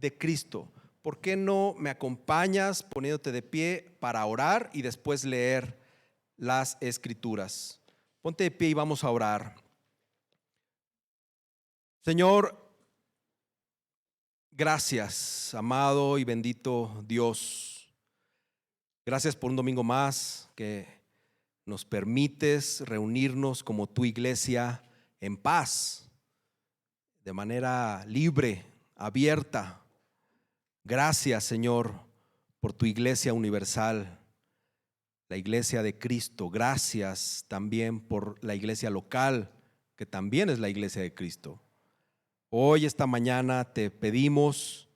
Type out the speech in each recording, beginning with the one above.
de Cristo. ¿Por qué no me acompañas poniéndote de pie para orar y después leer las Escrituras? Ponte de pie y vamos a orar. Señor, gracias, amado y bendito Dios. Gracias por un domingo más que nos permites reunirnos como tu iglesia en paz, de manera libre, abierta. Gracias, Señor, por tu iglesia universal, la iglesia de Cristo. Gracias también por la iglesia local, que también es la iglesia de Cristo. Hoy, esta mañana, te pedimos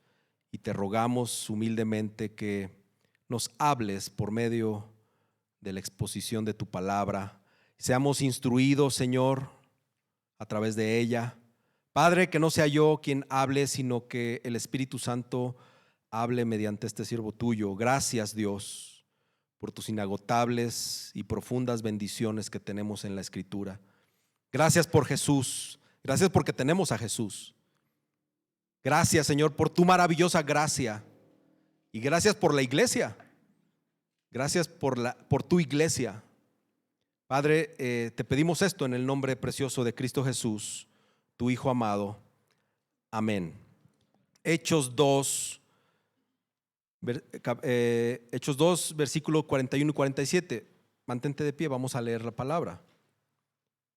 y te rogamos humildemente que nos hables por medio de la exposición de tu palabra. Seamos instruidos, Señor, a través de ella. Padre, que no sea yo quien hable, sino que el Espíritu Santo hable mediante este siervo tuyo. Gracias, Dios, por tus inagotables y profundas bendiciones que tenemos en la Escritura. Gracias por Jesús. Gracias porque tenemos a Jesús. Gracias, Señor, por tu maravillosa gracia. Y gracias por la iglesia. Gracias por tu iglesia. Padre, te pedimos esto en el nombre precioso de Cristo Jesús, tu Hijo amado. Amén. Hechos 2, versículo 41 y 47. Mantente de pie, vamos a leer la palabra.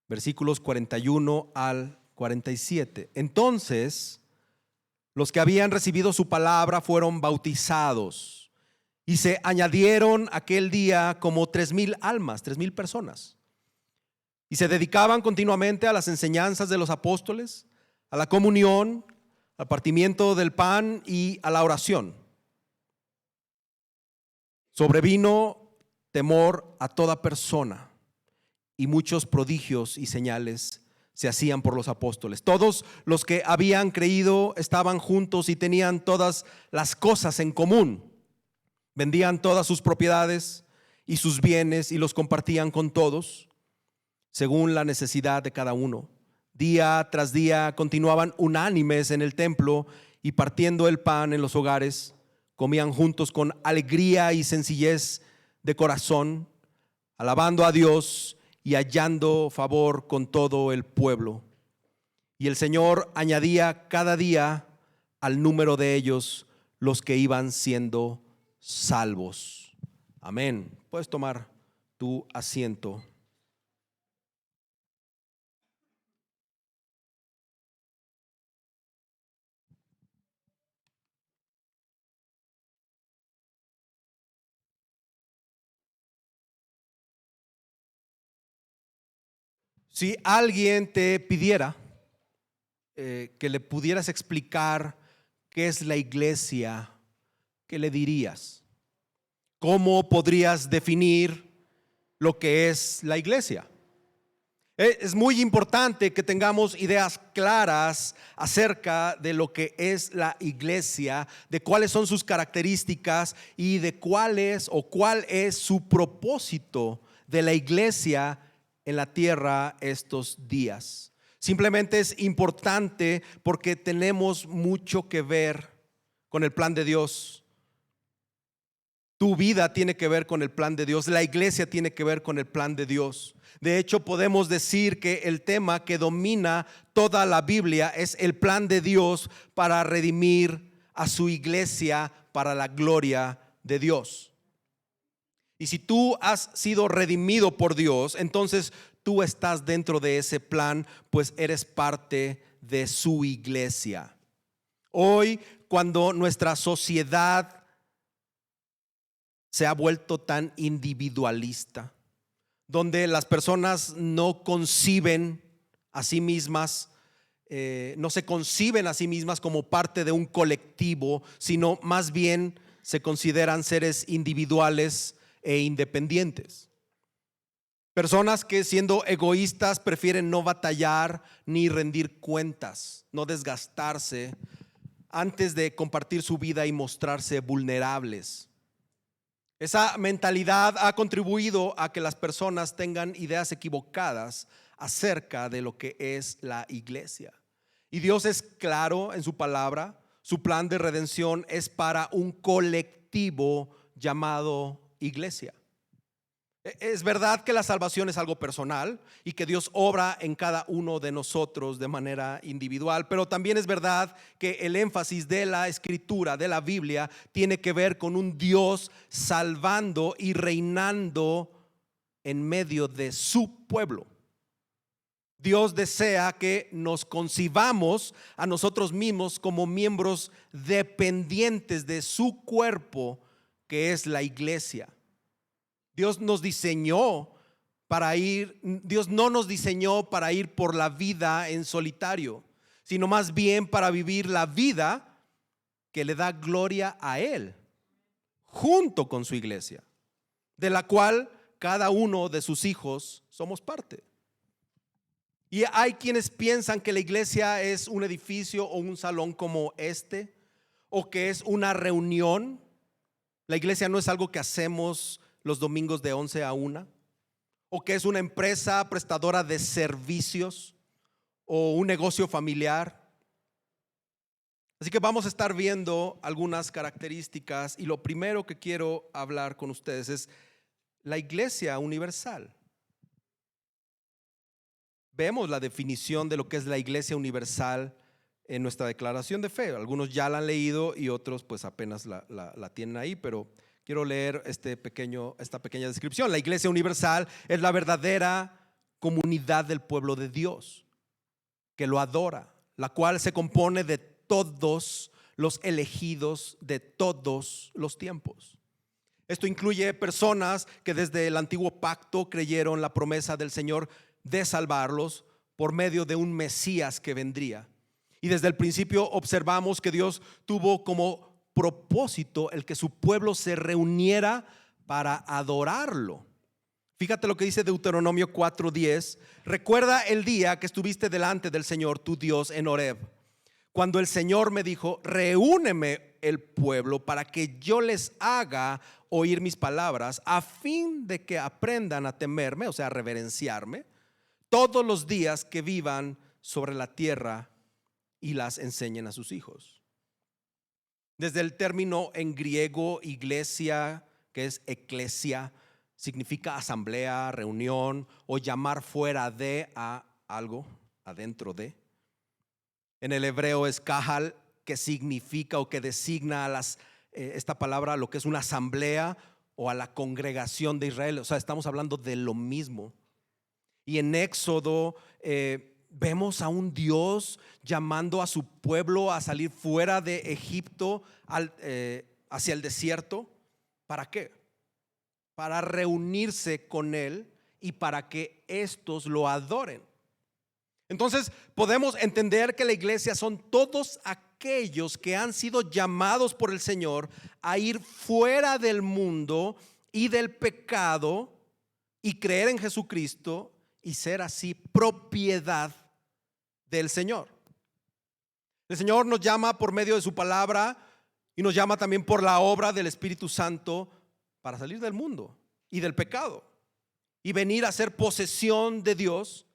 Versículos 41 al 47. Entonces, los que habían recibido su palabra fueron bautizados, y se añadieron aquel día como 3,000 almas, 3,000 personas. Y se dedicaban continuamente a las enseñanzas de los apóstoles, a la comunión, al partimiento del pan y a la oración. Sobrevino temor a toda persona, y muchos prodigios y señales se hacían por los apóstoles. Todos los que habían creído estaban juntos y tenían todas las cosas en común. Vendían todas sus propiedades y sus bienes y los compartían con todos, según la necesidad de cada uno. Día tras día continuaban unánimes en el templo y partiendo el pan en los hogares, comían juntos con alegría y sencillez de corazón, alabando a Dios y hallando favor con todo el pueblo. Y el Señor añadía cada día al número de ellos los que iban siendo salvos. Amén. Puedes tomar tu asiento. Si alguien te pidiera que le pudieras explicar qué es la iglesia, ¿qué le dirías? ¿Cómo podrías definir lo que es la iglesia? Es muy importante que tengamos ideas claras acerca de lo que es la iglesia, de cuáles son sus características y de cuál es su propósito de la iglesia en la tierra estos días. Simplemente es importante porque tenemos mucho que ver con el plan de Dios. Tu vida tiene que ver con el plan de Dios. La iglesia tiene que ver con el plan de Dios. De hecho, podemos decir que el tema que domina toda la Biblia es el plan de Dios para redimir a su iglesia para la gloria de Dios. Y si tú has sido redimido por Dios, entonces tú estás dentro de ese plan, pues eres parte de su iglesia. Hoy, cuando nuestra sociedad se ha vuelto tan individualista, donde las personas no conciben a sí mismas, no se conciben a sí mismas como parte de un colectivo, sino más bien se consideran seres individuales e independientes. Personas que, siendo egoístas, prefieren no batallar ni rendir cuentas, no desgastarse antes de compartir su vida y mostrarse vulnerables. Esa mentalidad ha contribuido a que las personas tengan ideas equivocadas acerca de lo que es la iglesia. Y Dios es claro en su palabra su plan de redención es para un colectivo llamado iglesia. Es verdad que la salvación es algo personal y que Dios obra en cada uno de nosotros de manera individual, pero también es verdad que el énfasis de la escritura, de la Biblia, tiene que ver con un Dios salvando y reinando en medio de su pueblo. Dios desea que nos concibamos a nosotros mismos como miembros dependientes de su cuerpo, que es la iglesia. Dios nos diseñó para ir, Dios no nos diseñó para ir por la vida en solitario, sino más bien para vivir la vida que le da gloria a Él, junto con su iglesia, de la cual cada uno de sus hijos somos parte. Y hay quienes piensan que la iglesia es un edificio o un salón como este, o que es una reunión. La iglesia no es algo que hacemos los domingos de 11 a 1, o que es una empresa prestadora de servicios o un negocio familiar. Así que vamos a estar viendo algunas características, y lo primero que quiero hablar con ustedes es la iglesia universal. Vemos la definición de lo que es la iglesia universal en nuestra declaración de fe. Algunos ya la han leído y otros pues apenas la tienen ahí, pero quiero leer esta pequeña descripción. La iglesia universal es la verdadera comunidad del pueblo de Dios que lo adora, la cual se compone de todos los elegidos de todos los tiempos. Esto incluye personas que desde el antiguo pacto creyeron la promesa del Señor de salvarlos por medio de un Mesías que vendría. Y desde el principio observamos que Dios tuvo como propósito el que su pueblo se reuniera para adorarlo. Fíjate lo que dice Deuteronomio 4:10. Recuerda el día que estuviste delante del Señor tu Dios en Horeb, cuando el Señor me dijo: reúneme el pueblo para que yo les haga oír mis palabras, a fin de que aprendan a temerme, o sea, a reverenciarme, todos los días que vivan sobre la tierra, y las enseñen a sus hijos. Desde el término en griego iglesia, que es eclesia, significa asamblea, reunión o llamar fuera de a algo, adentro de. En el hebreo es kahal, que significa o que designa a esta palabra a lo que es una asamblea o a la congregación de Israel. O sea, estamos hablando de lo mismo. Y en Éxodo vemos a un Dios llamando a su pueblo a salir fuera de Egipto hacia el desierto. ¿Para qué? Para reunirse con Él y para que estos lo adoren. Entonces podemos entender que la iglesia son todos aquellos que han sido llamados por el Señor a ir fuera del mundo y del pecado y creer en Jesucristo y ser así propiedad del Señor. El Señor nos llama por medio de su palabra y nos llama también por la obra del Espíritu Santo para salir del mundo y del pecado y venir a ser posesión de Dios,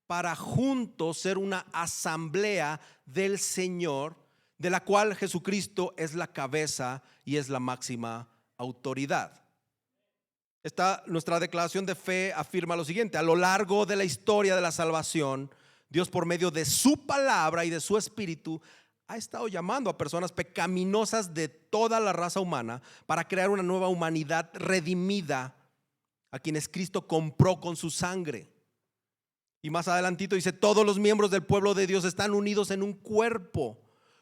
para juntos ser una asamblea del Señor, de la cual Jesucristo es la cabeza y es la máxima autoridad. Nuestra declaración de fe afirma lo siguiente: a lo largo de la historia de la salvación, Dios, por medio de su palabra y de su Espíritu, ha estado llamando a personas pecaminosas de toda la raza humana para crear una nueva humanidad redimida, a quienes Cristo compró con su sangre. Y más adelantito dice: todos los miembros del pueblo de Dios están unidos en un cuerpo,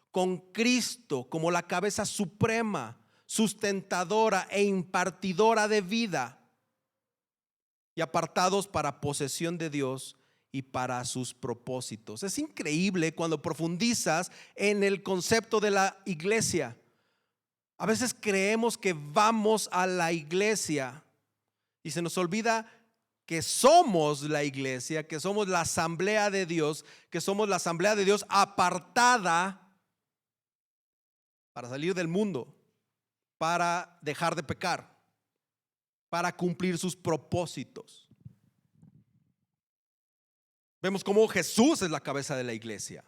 con Cristo como la cabeza suprema, sustentadora e impartidora de vida, y apartados para posesión de Dios y para sus propósitos. Es increíble cuando profundizas en el concepto de la iglesia. A veces creemos que vamos a la iglesia y se nos olvida que somos la iglesia, que somos la asamblea de Dios, que somos la asamblea de Dios apartada para salir del mundo, para dejar de pecar, para cumplir sus propósitos. Vemos cómo Jesús es la cabeza de la iglesia.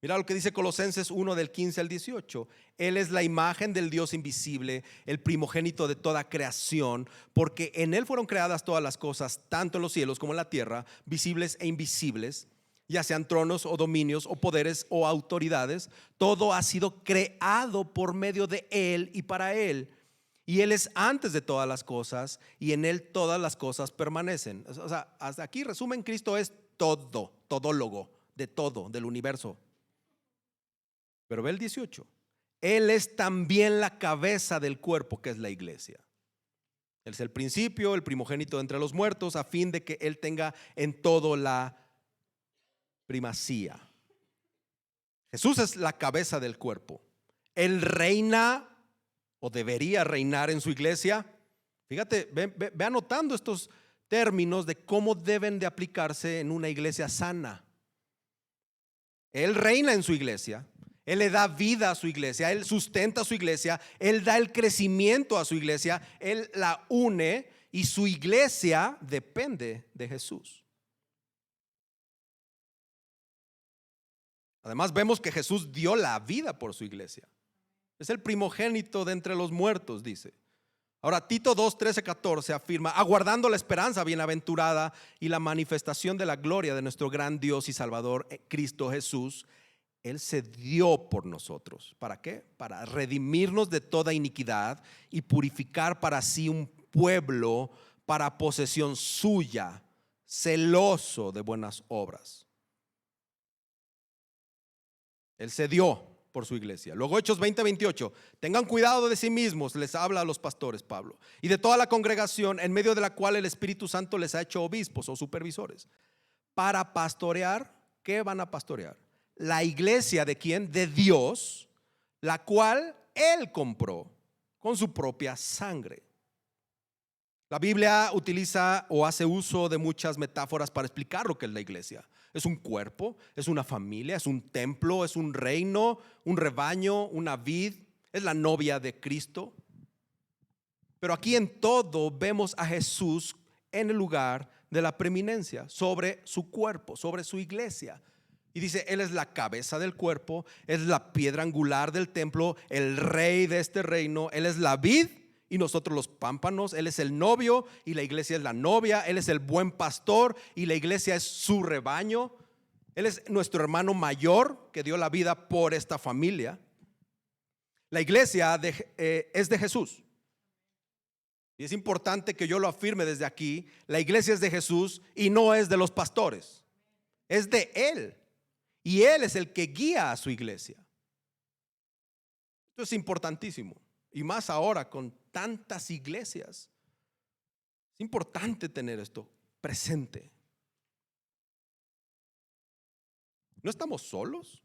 Mira lo que dice Colosenses 1 del 15 al 18. Él es la imagen del Dios invisible, el primogénito de toda creación, porque en Él fueron creadas todas las cosas, tanto en los cielos como en la tierra, visibles e invisibles, ya sean tronos o dominios o poderes o autoridades. Todo ha sido creado por medio de Él y para Él. Y Él es antes de todas las cosas y en Él todas las cosas permanecen. O sea, hasta aquí resumen, Cristo es todo, todólogo, de todo, del universo. Pero ve el 18. Él es también la cabeza del cuerpo, que es la iglesia. Él es el principio, el primogénito de entre los muertos, a fin de que Él tenga en todo la primacía. Jesús es la cabeza del cuerpo. Él reina o debería reinar en su iglesia. Fíjate, ve anotando estos términos de cómo deben de aplicarse en una iglesia sana. Él reina en su iglesia. Él le da vida a su iglesia, Él sustenta a su iglesia, Él da el crecimiento a su iglesia, Él la une y su iglesia depende de Jesús. Además vemos que Jesús dio la vida por su iglesia. Es el primogénito de entre los muertos, dice. Ahora Tito 2, 13, 14 afirma: aguardando la esperanza bienaventurada y la manifestación de la gloria de nuestro gran Dios y Salvador, Cristo Jesús. Él se dio por nosotros. ¿Para qué? Para redimirnos de toda iniquidad y purificar para sí un pueblo para posesión suya, celoso de buenas obras. Él se dio por su iglesia. Luego Hechos 20, 28. Tengan cuidado de sí mismos, les habla a los pastores Pablo, y de toda la congregación en medio de la cual el Espíritu Santo les ha hecho obispos o supervisores, para pastorear. ¿Qué van a pastorear? La iglesia de quién? De Dios, la cual Él compró con su propia sangre. La Biblia utiliza o hace uso de muchas metáforas para explicar lo que es la iglesia. Es un cuerpo, es una familia, es un templo, es un reino, un rebaño, una vid, es la novia de Cristo. Pero aquí en todo vemos a Jesús en el lugar de la preeminencia sobre su cuerpo, sobre su iglesia. Y dice, Él es la cabeza del cuerpo, es la piedra angular del templo, el rey de este reino. Él es la vid y nosotros los pámpanos. Él es el novio y la iglesia es la novia. Él es el buen pastor y la iglesia es su rebaño. Él es nuestro hermano mayor que dio la vida por esta familia. La iglesia es de Jesús. Y es importante que yo lo afirme desde aquí. La iglesia es de Jesús y no es de los pastores. Es de Él. Y Él es el que guía a su iglesia. Esto es importantísimo. Y más ahora con tantas iglesias. Es importante tener esto presente. No estamos solos.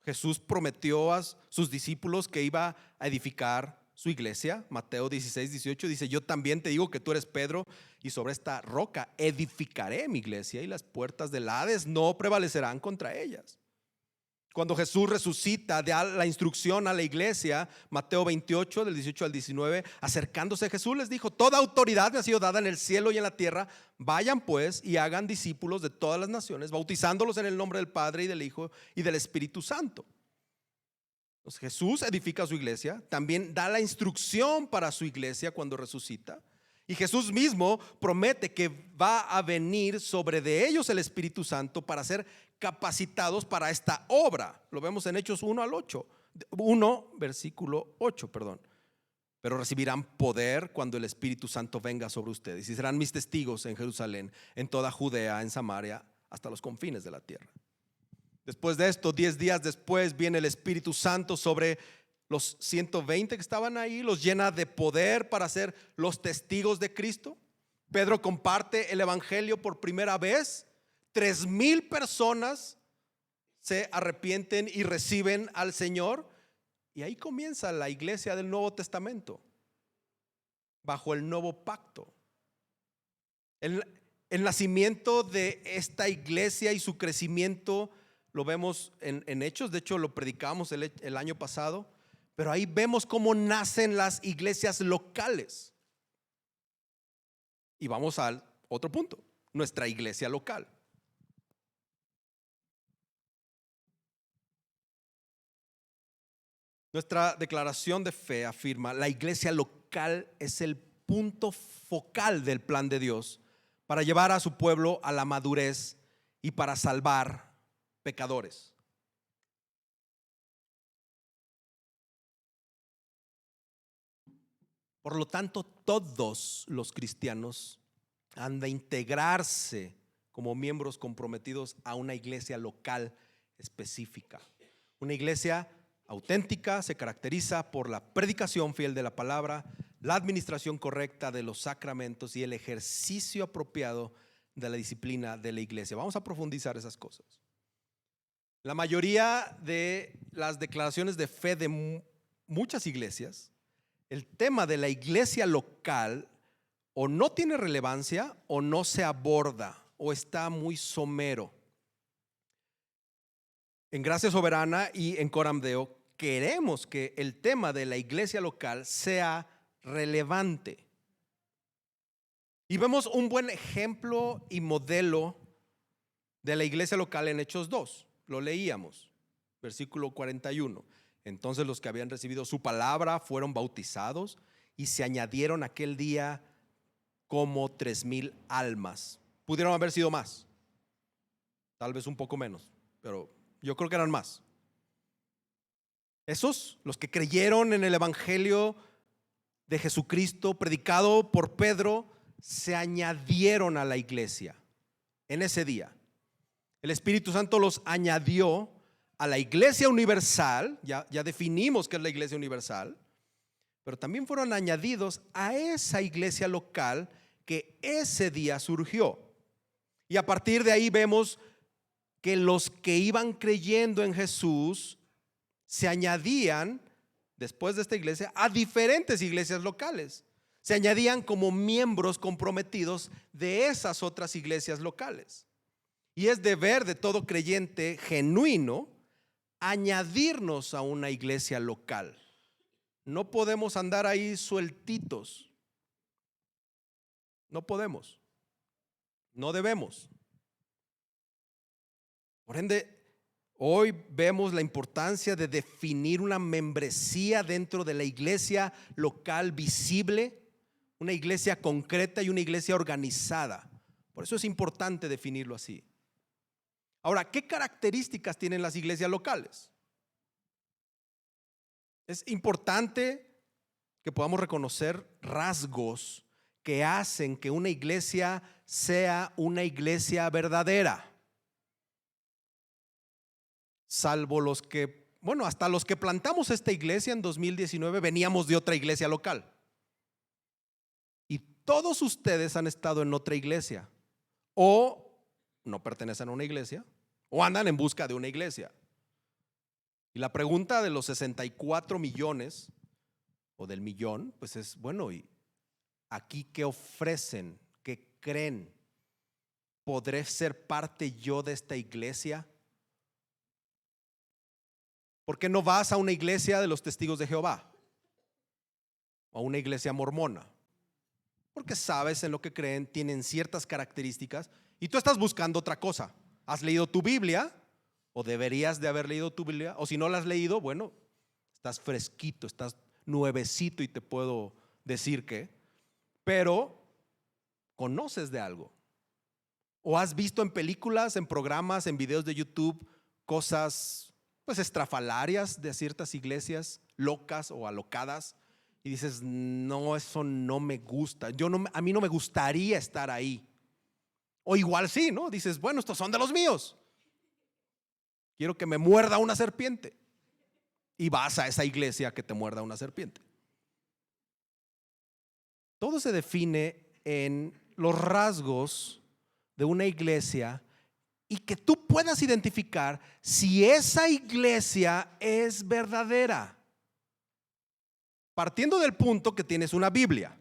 Jesús prometió a sus discípulos que iba a edificar su iglesia. Mateo 16, 18 dice: yo también te digo que tú eres Pedro, y sobre esta roca edificaré mi iglesia, y las puertas del Hades no prevalecerán contra ellas. Cuando Jesús resucita, da la instrucción a la iglesia, Mateo 28 del 18 al 19, acercándose a Jesús les dijo: toda autoridad me ha sido dada en el cielo y en la tierra. Vayan pues y hagan discípulos de todas las naciones, bautizándolos en el nombre del Padre y del Hijo y del Espíritu Santo. Entonces, Jesús edifica su iglesia, también da la instrucción para su iglesia cuando resucita. Y Jesús mismo promete que va a venir sobre de ellos el Espíritu Santo para ser capacitados para esta obra. Lo vemos en Hechos 1 al 8, 1 versículo 8, perdón. Pero recibirán poder cuando el Espíritu Santo venga sobre ustedes, y serán mis testigos en Jerusalén, en toda Judea, en Samaria, hasta los confines de la tierra. Después de esto, 10 días después, viene el Espíritu Santo sobre los 120 que estaban ahí, los llena de poder para ser los testigos de Cristo. Pedro comparte el evangelio por primera vez. 3,000 personas se arrepienten y reciben al Señor. Y ahí comienza la iglesia del Nuevo Testamento, bajo el nuevo pacto. El nacimiento de esta iglesia y su crecimiento lo vemos en Hechos. De hecho, lo predicamos el año pasado. Pero ahí vemos cómo nacen las iglesias locales. Y vamos al otro punto: nuestra iglesia local. Nuestra declaración de fe afirma: la iglesia local es el punto focal del plan de Dios para llevar a su pueblo a la madurez y para salvar pecadores. Por lo tanto, todos los cristianos han de integrarse como miembros comprometidos a una iglesia local específica. Una iglesia auténtica se caracteriza por la predicación fiel de la palabra, la administración correcta de los sacramentos y el ejercicio apropiado de la disciplina de la iglesia. Vamos a profundizar esas cosas. La mayoría de las declaraciones de fe de muchas iglesias, el tema de la iglesia local o no tiene relevancia o no se aborda o está muy somero. En Gracia Soberana y en Coram Deo queremos que el tema de la iglesia local sea relevante. Y vemos un buen ejemplo y modelo de la iglesia local en Hechos 2. Lo leíamos, versículo 41. Entonces los que habían recibido su palabra fueron bautizados y se añadieron aquel día como 3,000 almas. Pudieron haber sido más, tal vez un poco menos, pero yo creo que eran más. Esos, los que creyeron en el evangelio de Jesucristo predicado por Pedro, se añadieron a la iglesia en ese día. El Espíritu Santo los añadió a la iglesia universal. Ya definimos qué es la iglesia universal, pero también fueron añadidos a esa iglesia local que ese día surgió. Y a partir de ahí vemos que los que iban creyendo en Jesús se añadían después de esta iglesia a diferentes iglesias locales. Se añadían como miembros comprometidos de esas otras iglesias locales. Y es deber de todo creyente genuino añadirnos a una iglesia local. No podemos andar ahí sueltitos. No podemos. No debemos. Por ende, hoy vemos la importancia de definir una membresía dentro de la iglesia local visible, una iglesia concreta y una iglesia organizada. Por eso es importante definirlo así. Ahora, ¿qué características tienen las iglesias locales? Es importante que podamos reconocer rasgos que hacen que una iglesia sea una iglesia verdadera. Salvo los que, hasta los que plantamos esta iglesia en 2019 veníamos de otra iglesia local. Y todos ustedes han estado en otra iglesia o no pertenecen a una iglesia o andan en busca de una iglesia. Y la pregunta de los 64 millones o del millón, pues es, ¿y aquí qué ofrecen? ¿Qué creen? ¿Podré ser parte yo de esta iglesia? ¿Por qué no vas a una iglesia de los testigos de Jehová o a una iglesia mormona? Porque sabes en lo que creen, tienen ciertas características y tú estás buscando otra cosa. ¿Has leído tu Biblia? O deberías de haber leído tu Biblia. O si no la has leído, estás fresquito, estás nuevecito y te puedo decir que, pero conoces de algo. O has visto en películas, en programas, en videos de YouTube cosas estrafalarias de ciertas iglesias locas o alocadas y dices, no, eso no me gusta. A mí no me gustaría estar ahí. O igual sí, ¿no? Dices, estos son de los míos. Quiero que me muerda una serpiente. Y vas a esa iglesia que te muerda una serpiente. Todo se define en los rasgos de una iglesia y que tú puedas identificar si esa iglesia es verdadera. Partiendo del punto que tienes una Biblia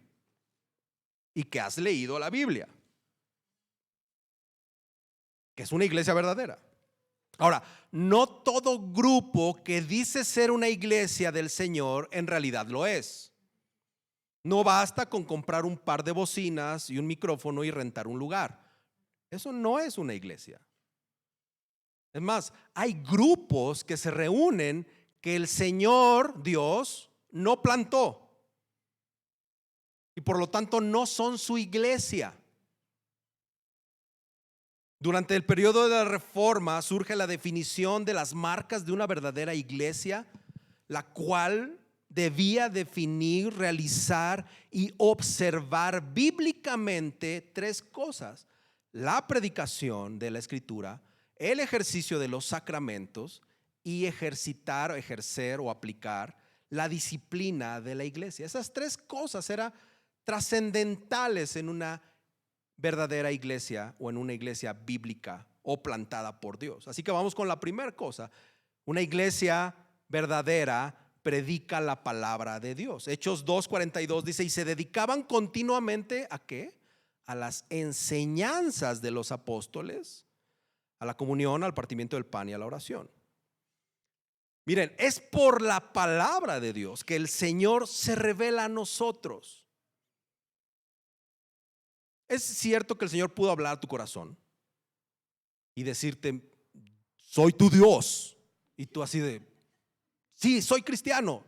y que has leído la Biblia, que es una iglesia verdadera. Ahora, no todo grupo que dice ser una iglesia del Señor en realidad lo es. No basta con comprar un par de bocinas y un micrófono y rentar un lugar. Eso no es una iglesia. Es más, hay grupos que se reúnen que el Señor Dios no plantó y por lo tanto no son su iglesia. Durante el periodo de la Reforma surge la definición de las marcas de una verdadera iglesia, la cual debía definir, realizar y observar bíblicamente tres cosas: la predicación de la Escritura, el ejercicio de los sacramentos y ejercitar, ejercer o aplicar la disciplina de la iglesia. Esas tres cosas eran trascendentales en una verdadera iglesia o en una iglesia bíblica o plantada por Dios. Así que vamos con la primera cosa. Una iglesia verdadera predica la palabra de Dios. Hechos 2:42 dice: y se dedicaban continuamente ¿a qué? A las enseñanzas de los apóstoles, a la comunión, al partimiento del pan y a la oración. Miren, es por la palabra de Dios que el Señor se revela a nosotros. Es cierto que el Señor pudo hablar a tu corazón y decirte: soy tu Dios, y tú así de: sí, soy cristiano.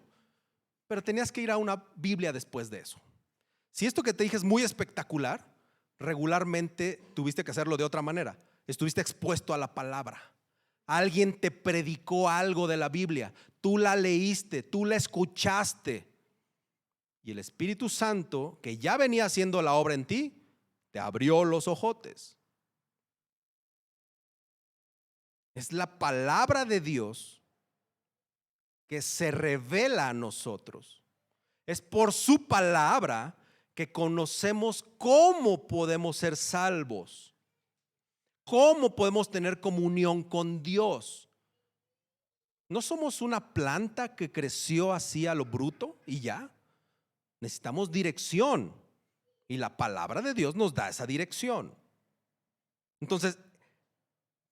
Pero tenías que ir a una Biblia después de eso. Si esto que te dije es muy espectacular, regularmente tuviste que hacerlo de otra manera. Estuviste expuesto a la palabra. Alguien te predicó algo de la Biblia, tú la leíste, tú la escuchaste, y el Espíritu Santo, que ya venía haciendo la obra en ti, te abrió los ojotes. Es la palabra de Dios que se revela a nosotros. Es por su palabra que conocemos cómo podemos ser salvos, cómo podemos tener comunión con Dios. No somos una planta que creció así a lo bruto y ya. Necesitamos dirección, y la palabra de Dios nos da esa dirección. Entonces,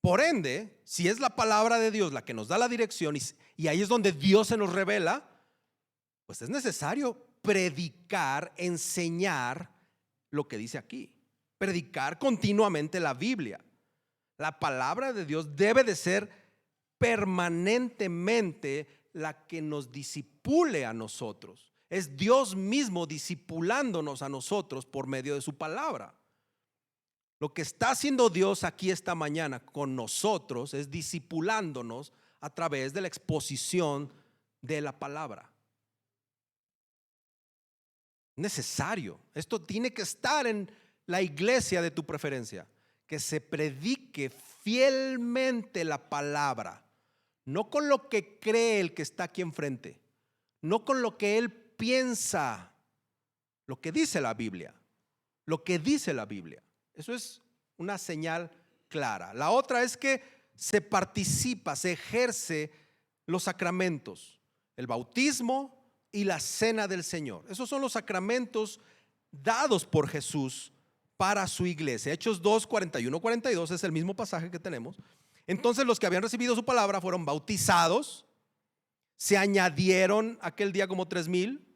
por ende, si es la palabra de Dios la que nos da la dirección, y ahí es donde Dios se nos revela, pues es necesario predicar, enseñar lo que dice aquí. Predicar continuamente la Biblia. La palabra de Dios debe de ser permanentemente la que nos discipule a nosotros. Es Dios mismo discipulándonos a nosotros por medio de su palabra. Lo que está haciendo Dios aquí esta mañana con nosotros es discipulándonos a través de la exposición de la palabra. Necesario. Esto tiene que estar en la iglesia de tu preferencia, que se predique fielmente la palabra, no con lo que cree el que está aquí enfrente, no con lo que él piensa, lo que dice la Biblia, lo que dice la Biblia. Eso es una señal clara. La otra es que se participa, se ejerce los sacramentos, el bautismo y la cena del Señor. Esos son los sacramentos dados por Jesús para su iglesia. Hechos 2, 41, 42 es el mismo pasaje que tenemos. Entonces los que habían recibido su palabra fueron bautizados, se añadieron aquel día como 3,000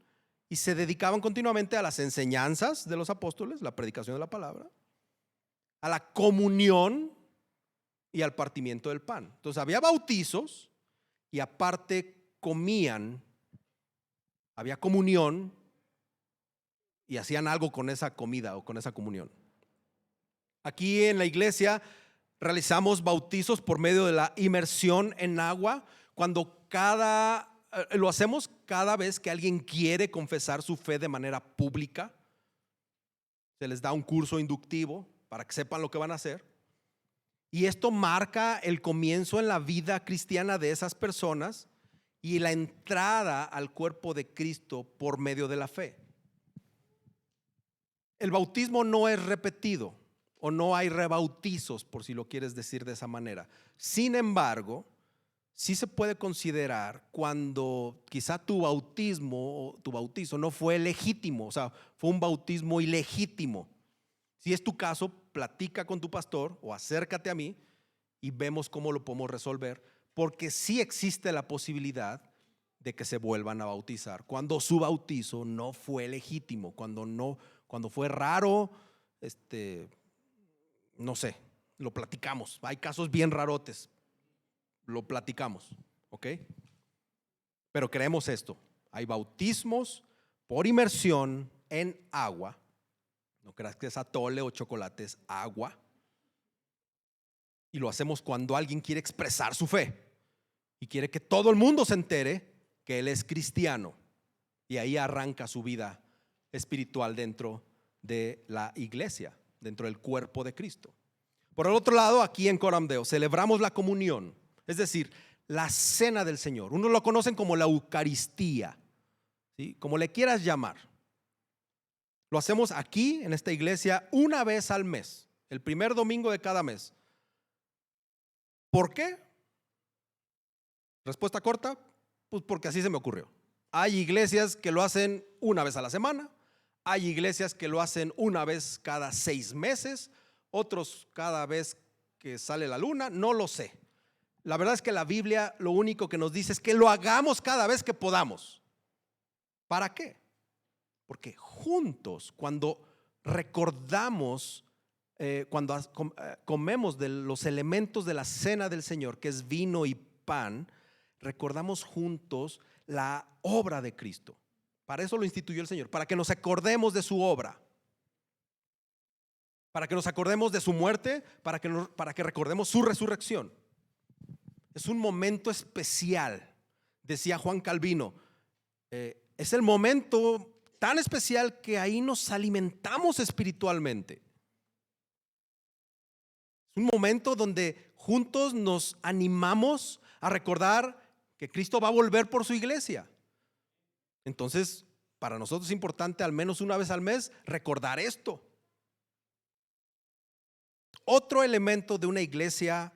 y se dedicaban continuamente a las enseñanzas de los apóstoles, la predicación de la palabra, a la comunión y al partimiento del pan. Entonces había bautizos y aparte comían, había comunión y hacían algo con esa comida o con esa comunión. Aquí en la iglesia realizamos bautizos por medio de la inmersión en agua, cuando lo hacemos cada vez que alguien quiere confesar su fe de manera pública. Se les da un curso inductivo para que sepan lo que van a hacer. Y esto marca el comienzo en la vida cristiana de esas personas y la entrada al cuerpo de Cristo por medio de la fe. El bautismo no es repetido o no hay rebautizos, por si lo quieres decir de esa manera. Sin embargo, sí se puede considerar cuando quizá tu bautismo o tu bautizo no fue legítimo, o sea, fue un bautismo ilegítimo. Si es tu caso, platica con tu pastor o acércate a mí y vemos cómo lo podemos resolver, porque sí existe la posibilidad de que se vuelvan a bautizar cuando su bautizo no fue legítimo, cuando fue raro, no sé, lo platicamos. Hay casos bien rarotes, lo platicamos, ¿ok? Pero creemos esto: hay bautismos por inmersión en agua. No creas que es atole o chocolate, es agua. Y lo hacemos cuando alguien quiere expresar su fe y quiere que todo el mundo se entere que él es cristiano. Y ahí arranca su vida espiritual dentro de la iglesia, dentro del cuerpo de Cristo. Por el otro lado, aquí en Coram Deo celebramos la comunión, es decir, la cena del Señor. Unos lo conocen como la Eucaristía, ¿sí? Como le quieras llamar. Lo hacemos aquí en esta iglesia una vez al mes, el primer domingo de cada mes. ¿Por qué? Respuesta corta, pues porque así se me ocurrió. Hay iglesias que lo hacen una vez a la semana, hay iglesias que lo hacen una vez cada 6 meses, otros cada vez que sale la luna, no lo sé. La verdad es que la Biblia lo único que nos dice es que lo hagamos cada vez que podamos. ¿Para qué? Porque juntos, cuando recordamos, cuando comemos de los elementos de la cena del Señor, que es vino y pan, recordamos juntos la obra de Cristo. Para eso lo instituyó el Señor, para que nos acordemos de su obra, para que nos acordemos de su muerte, para que recordemos su resurrección. Es un momento especial, decía Juan Calvino. Es el momento tan especial que ahí nos alimentamos espiritualmente. Es un momento donde juntos nos animamos a recordar que Cristo va a volver por su iglesia. Entonces, para nosotros es importante al menos una vez al mes recordar esto. Otro elemento de una iglesia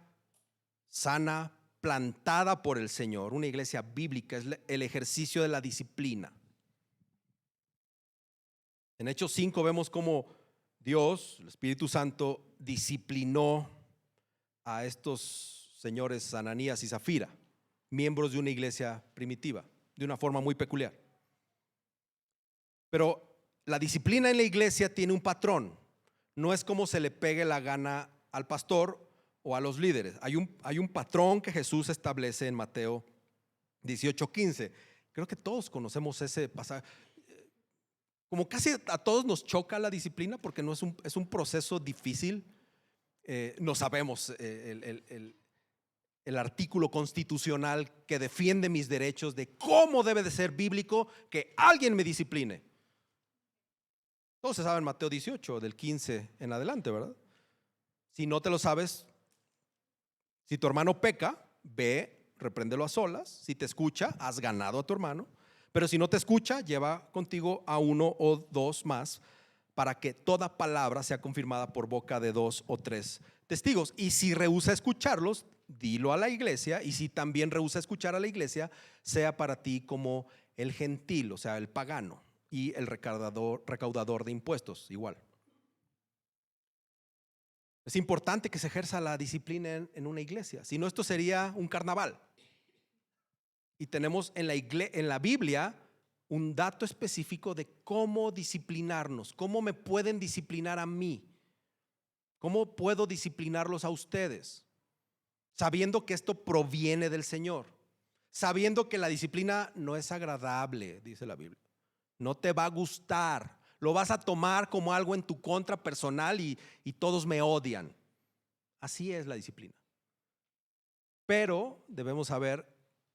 sana, plantada por el Señor, una iglesia bíblica, es el ejercicio de la disciplina. En Hechos 5 vemos cómo Dios, el Espíritu Santo, disciplinó a estos señores Ananías y Zafira, miembros de una iglesia primitiva, de una forma muy peculiar. Pero la disciplina en la iglesia tiene un patrón. No es como se le pegue la gana al pastor o a los líderes. Hay un patrón que Jesús establece en Mateo 18:15. Creo que todos conocemos ese pasaje. Como casi a todos nos choca la disciplina porque no es un proceso difícil. No sabemos el artículo constitucional que defiende mis derechos, de cómo debe de ser bíblico que alguien me discipline. Todos se saben Mateo 18, del 15 en adelante, ¿verdad? Si no te lo sabes, si tu hermano peca, ve, repréndelo a solas. Si te escucha, has ganado a tu hermano. Pero si no te escucha, lleva contigo a 1 o 2 más, para que toda palabra sea confirmada por boca de 2 o 3 testigos. Y si rehúsa escucharlos, dilo a la iglesia. Y si también rehúsa escuchar a la iglesia, sea para ti como el gentil, o sea, el pagano, y el recaudador de impuestos, igual. Es importante que se ejerza la disciplina en una iglesia, si no esto sería un carnaval. Y tenemos en la Biblia un dato específico de cómo disciplinarnos, cómo me pueden disciplinar a mí, cómo puedo disciplinarlos a ustedes, sabiendo que esto proviene del Señor, sabiendo que la disciplina no es agradable, dice la Biblia. No te va a gustar, lo vas a tomar como algo en tu contra personal y todos me odian. Así es la disciplina. Pero debemos saber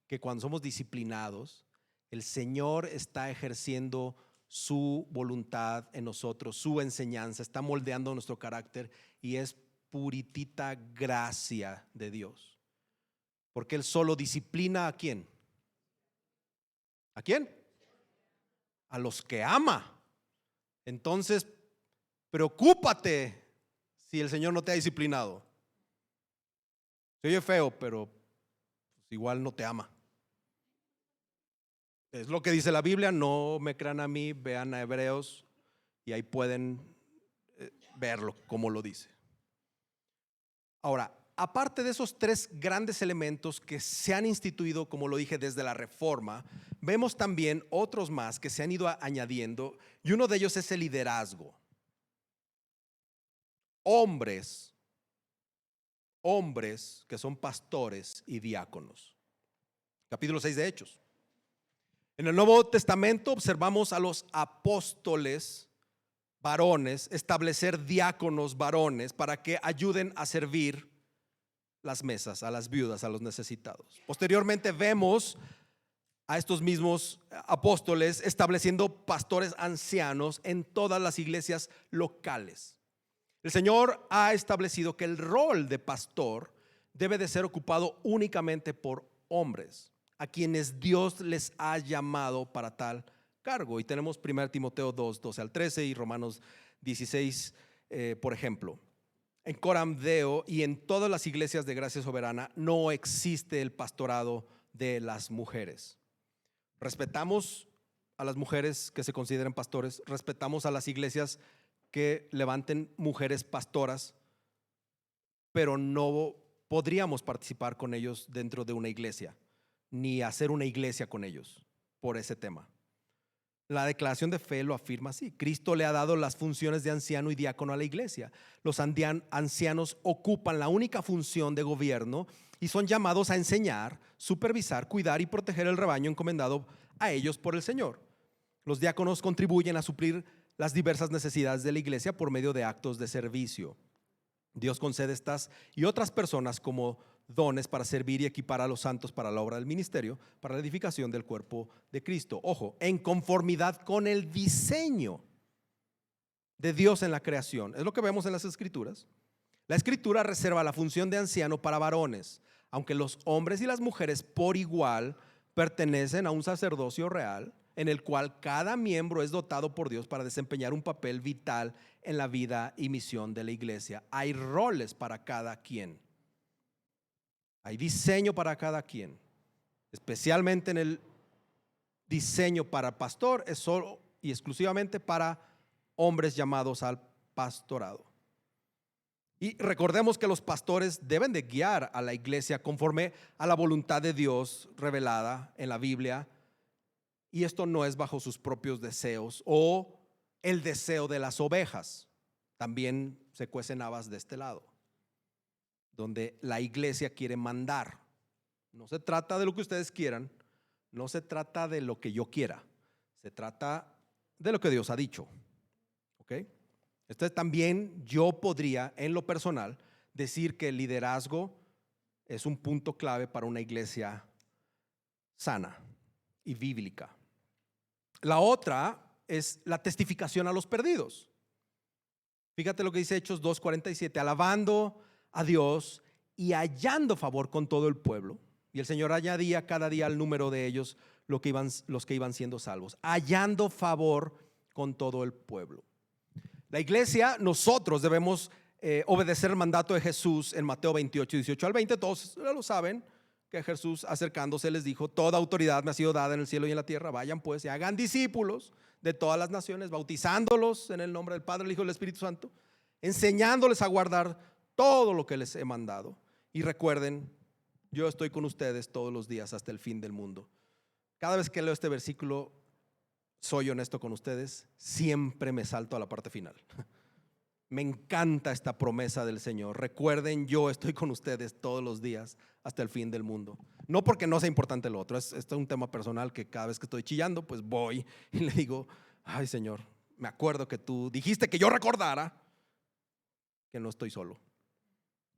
que cuando somos disciplinados, el Señor está ejerciendo su voluntad en nosotros, su enseñanza, está moldeando nuestro carácter y es puritita gracia de Dios. Porque Él solo disciplina ¿a quién? ¿A quién? A los que ama. Entonces, preocúpate si el Señor no te ha disciplinado. Se oye feo, pero pues igual no te ama. Es lo que dice la Biblia. No me crean a mí, vean a Hebreos y ahí pueden verlo como lo dice. Ahora, aparte de esos 3 grandes elementos que se han instituido, como lo dije, desde la Reforma, vemos también otros más que se han ido añadiendo, y uno de ellos es el liderazgo. Hombres que son pastores y diáconos. Capítulo 6 de Hechos. En el Nuevo Testamento observamos a los apóstoles varones establecer diáconos varones para que ayuden a servir las mesas, a las viudas, a los necesitados. Posteriormente vemos a estos mismos apóstoles estableciendo pastores ancianos en todas las iglesias locales. El Señor ha establecido que el rol de pastor debe de ser ocupado únicamente por hombres, a quienes Dios les ha llamado para tal cargo. Y tenemos 1 Timoteo 2, 12 al 13 y Romanos 16, por ejemplo. En Coram Deo y en todas las iglesias de Gracia Soberana no existe el pastorado de las mujeres. Respetamos a las mujeres que se consideren pastores, respetamos a las iglesias que levanten mujeres pastoras, pero no podríamos participar con ellos dentro de una iglesia, ni hacer una iglesia con ellos por ese tema. La declaración de fe lo afirma así: Cristo le ha dado las funciones de anciano y diácono a la iglesia. Los ancianos ocupan la única función de gobierno y son llamados a enseñar, supervisar, cuidar y proteger el rebaño encomendado a ellos por el Señor. Los diáconos contribuyen a suplir las diversas necesidades de la iglesia por medio de actos de servicio. Dios concede estas y otras personas como dones para servir y equipar a los santos para la obra del ministerio, para la edificación del cuerpo de Cristo. Ojo, en conformidad con el diseño de Dios en la creación. Es lo que vemos en las Escrituras. La Escritura reserva la función de anciano para varones, aunque los hombres y las mujeres por igual pertenecen a un sacerdocio real, en el cual cada miembro es dotado por Dios para desempeñar un papel vital en la vida y misión de la iglesia. Hay roles para cada quien. Hay diseño para cada quien. Especialmente en el diseño para pastor es solo y exclusivamente para hombres llamados al pastorado. Y recordemos que los pastores deben de guiar a la iglesia conforme a la voluntad de Dios revelada en la Biblia. Y esto no es bajo sus propios deseos o el deseo de las ovejas. También se cuecen habas de este lado, donde la iglesia quiere mandar. No se trata de lo que ustedes quieran, no se trata de lo que yo quiera, se trata de lo que Dios ha dicho. ¿Ok? Entonces también yo podría, en lo personal, decir que el liderazgo es un punto clave para una iglesia sana y bíblica. La otra es la testificación a los perdidos. Fíjate lo que dice Hechos 2:47: alabando a Dios y hallando favor con todo el pueblo. Y el Señor añadía cada día al número de ellos los que iban siendo salvos. Hallando favor con todo el pueblo. La iglesia, nosotros debemos obedecer el mandato de Jesús en Mateo 28, 18 al 20. Todos lo saben, que Jesús, acercándose, les dijo: toda autoridad me ha sido dada en el cielo y en la tierra. Vayan pues y hagan discípulos de todas las naciones, bautizándolos en el nombre del Padre, el Hijo y del Espíritu Santo, enseñándoles a guardar todo lo que les he mandado. Y recuerden, yo estoy con ustedes todos los días hasta el fin del mundo. Cada vez que leo este versículo, soy honesto con ustedes, siempre me salto a la parte final. Me encanta esta promesa del Señor. Recuerden, yo estoy con ustedes todos los días hasta el fin del mundo. No porque no sea importante lo otro, es un tema personal que cada vez que estoy chillando, pues voy y le digo: ay, Señor, me acuerdo que tú dijiste que yo recordara que no estoy solo.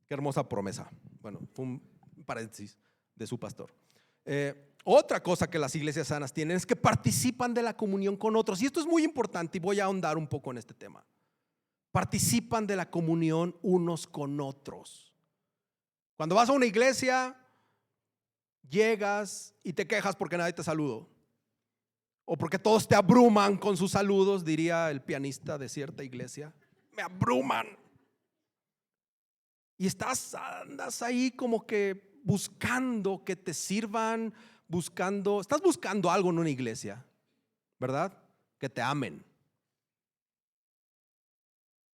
Qué hermosa promesa. Bueno, fue un paréntesis de su pastor. Otra cosa que las iglesias sanas tienen es que participan de la comunión con otros. Y esto es muy importante y voy a ahondar un poco en este tema. Participan de la comunión unos con otros. Cuando vas a una iglesia, llegas y te quejas porque nadie te saludó, o porque todos te abruman con sus saludos, diría el pianista de cierta iglesia: me abruman. Y andas ahí como que buscando que te sirvan, estás buscando algo en una iglesia, ¿verdad? Que te amen.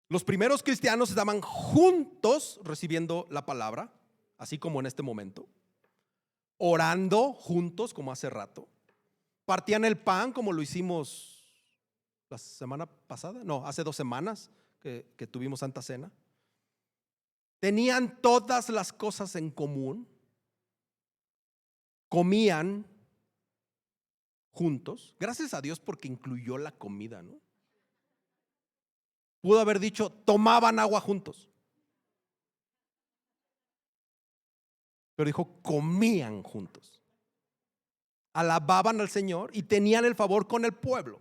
Los primeros cristianos estaban juntos recibiendo la palabra, así como en este momento, orando juntos como hace rato, partían el pan como lo hicimos la semana pasada, no, hace 2 semanas que tuvimos Santa Cena. Tenían todas las cosas en común, comían juntos. Gracias a Dios porque incluyó la comida, ¿no? Pudo haber dicho, tomaban agua juntos. Pero dijo, comían juntos. Alababan al Señor y tenían el favor con el pueblo.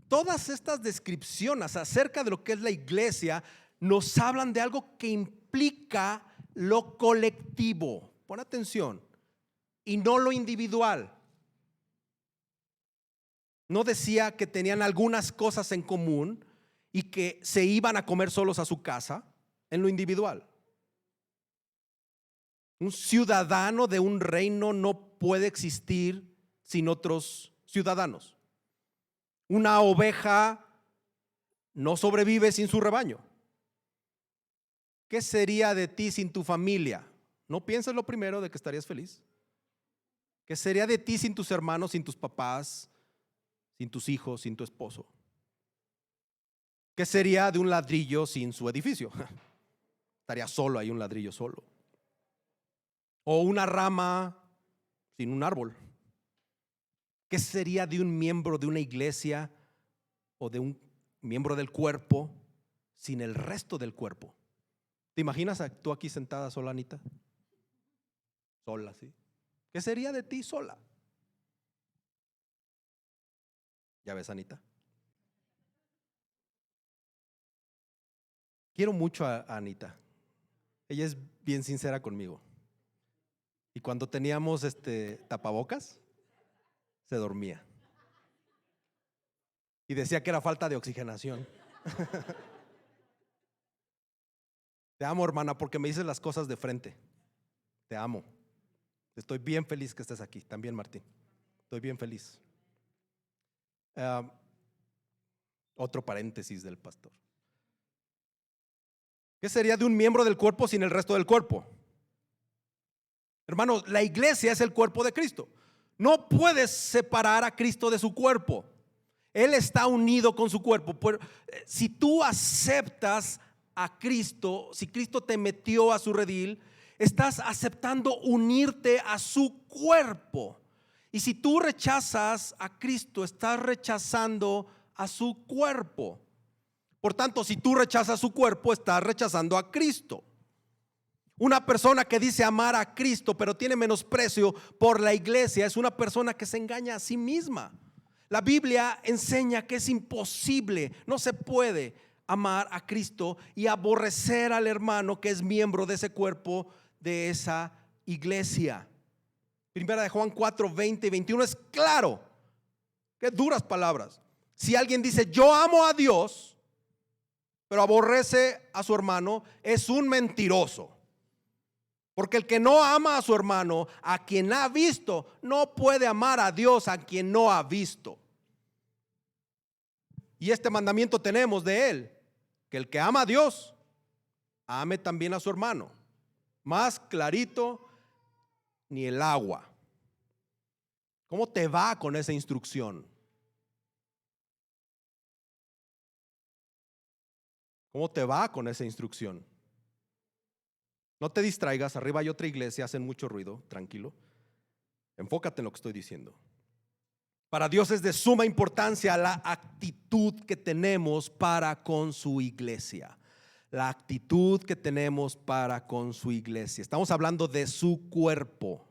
Todas estas descripciones acerca de lo que es la iglesia nos hablan de algo que implica lo colectivo. Pon atención. Y no lo individual. No decía que tenían algunas cosas en común y que se iban a comer solos a su casa en lo individual. Un ciudadano de un reino no puede existir sin otros ciudadanos. Una oveja no sobrevive sin su rebaño. ¿Qué sería de ti sin tu familia? ¿No piensas lo primero de que estarías feliz? ¿Qué sería de ti sin tus hermanos, sin tus papás, sin tus hijos, sin tu esposo? ¿Qué sería de un ladrillo sin su edificio? Estaría solo ahí, un ladrillo solo. O una rama sin un árbol. ¿Qué sería de un miembro de una iglesia o de un miembro del cuerpo sin el resto del cuerpo? ¿Te imaginas tú aquí sentada sola, Anita? Sola, ¿sí? ¿Qué sería de ti sola? ¿Ya ves, Anita? Quiero mucho a Anita. Ella es bien sincera conmigo. Y cuando teníamos tapabocas, se dormía. Y decía que era falta de oxigenación. Te amo, hermana, porque me dices las cosas de frente. Te amo. Estoy bien feliz que estés aquí. También, Martín. Estoy bien feliz. Otro paréntesis del pastor. ¿Qué sería de un miembro del cuerpo sin el resto del cuerpo? Hermanos, la iglesia es el cuerpo de Cristo. No puedes separar a Cristo de su cuerpo. Él está unido con su cuerpo. Si tú aceptas a Cristo, si Cristo te metió a su redil, estás aceptando unirte a su cuerpo. Y si tú rechazas a Cristo, estás rechazando a su cuerpo. Por tanto, si tú rechazas su cuerpo, estás rechazando a Cristo. Una persona que dice amar a Cristo, pero tiene menosprecio por la iglesia, es una persona que se engaña a sí misma. La Biblia enseña que es imposible, no se puede amar a Cristo y aborrecer al hermano que es miembro de ese cuerpo, de esa iglesia. Primera de Juan 4, 20 y 21 es claro. Qué duras palabras. Si alguien dice yo amo a Dios, pero aborrece a su hermano, es un mentiroso. Porque el que no ama a su hermano, a quien ha visto, no puede amar a Dios a quien no ha visto. Y este mandamiento tenemos de él, que el que ama a Dios, ame también a su hermano. Más clarito ni el agua. ¿Cómo te va con esa instrucción? ¿Cómo te va con esa instrucción? No te distraigas, arriba hay otra iglesia, hacen mucho ruido, tranquilo. Enfócate en lo que estoy diciendo. Para Dios es de suma importancia la actitud que tenemos para con su iglesia. La actitud que tenemos para con su iglesia. Estamos hablando de su cuerpo.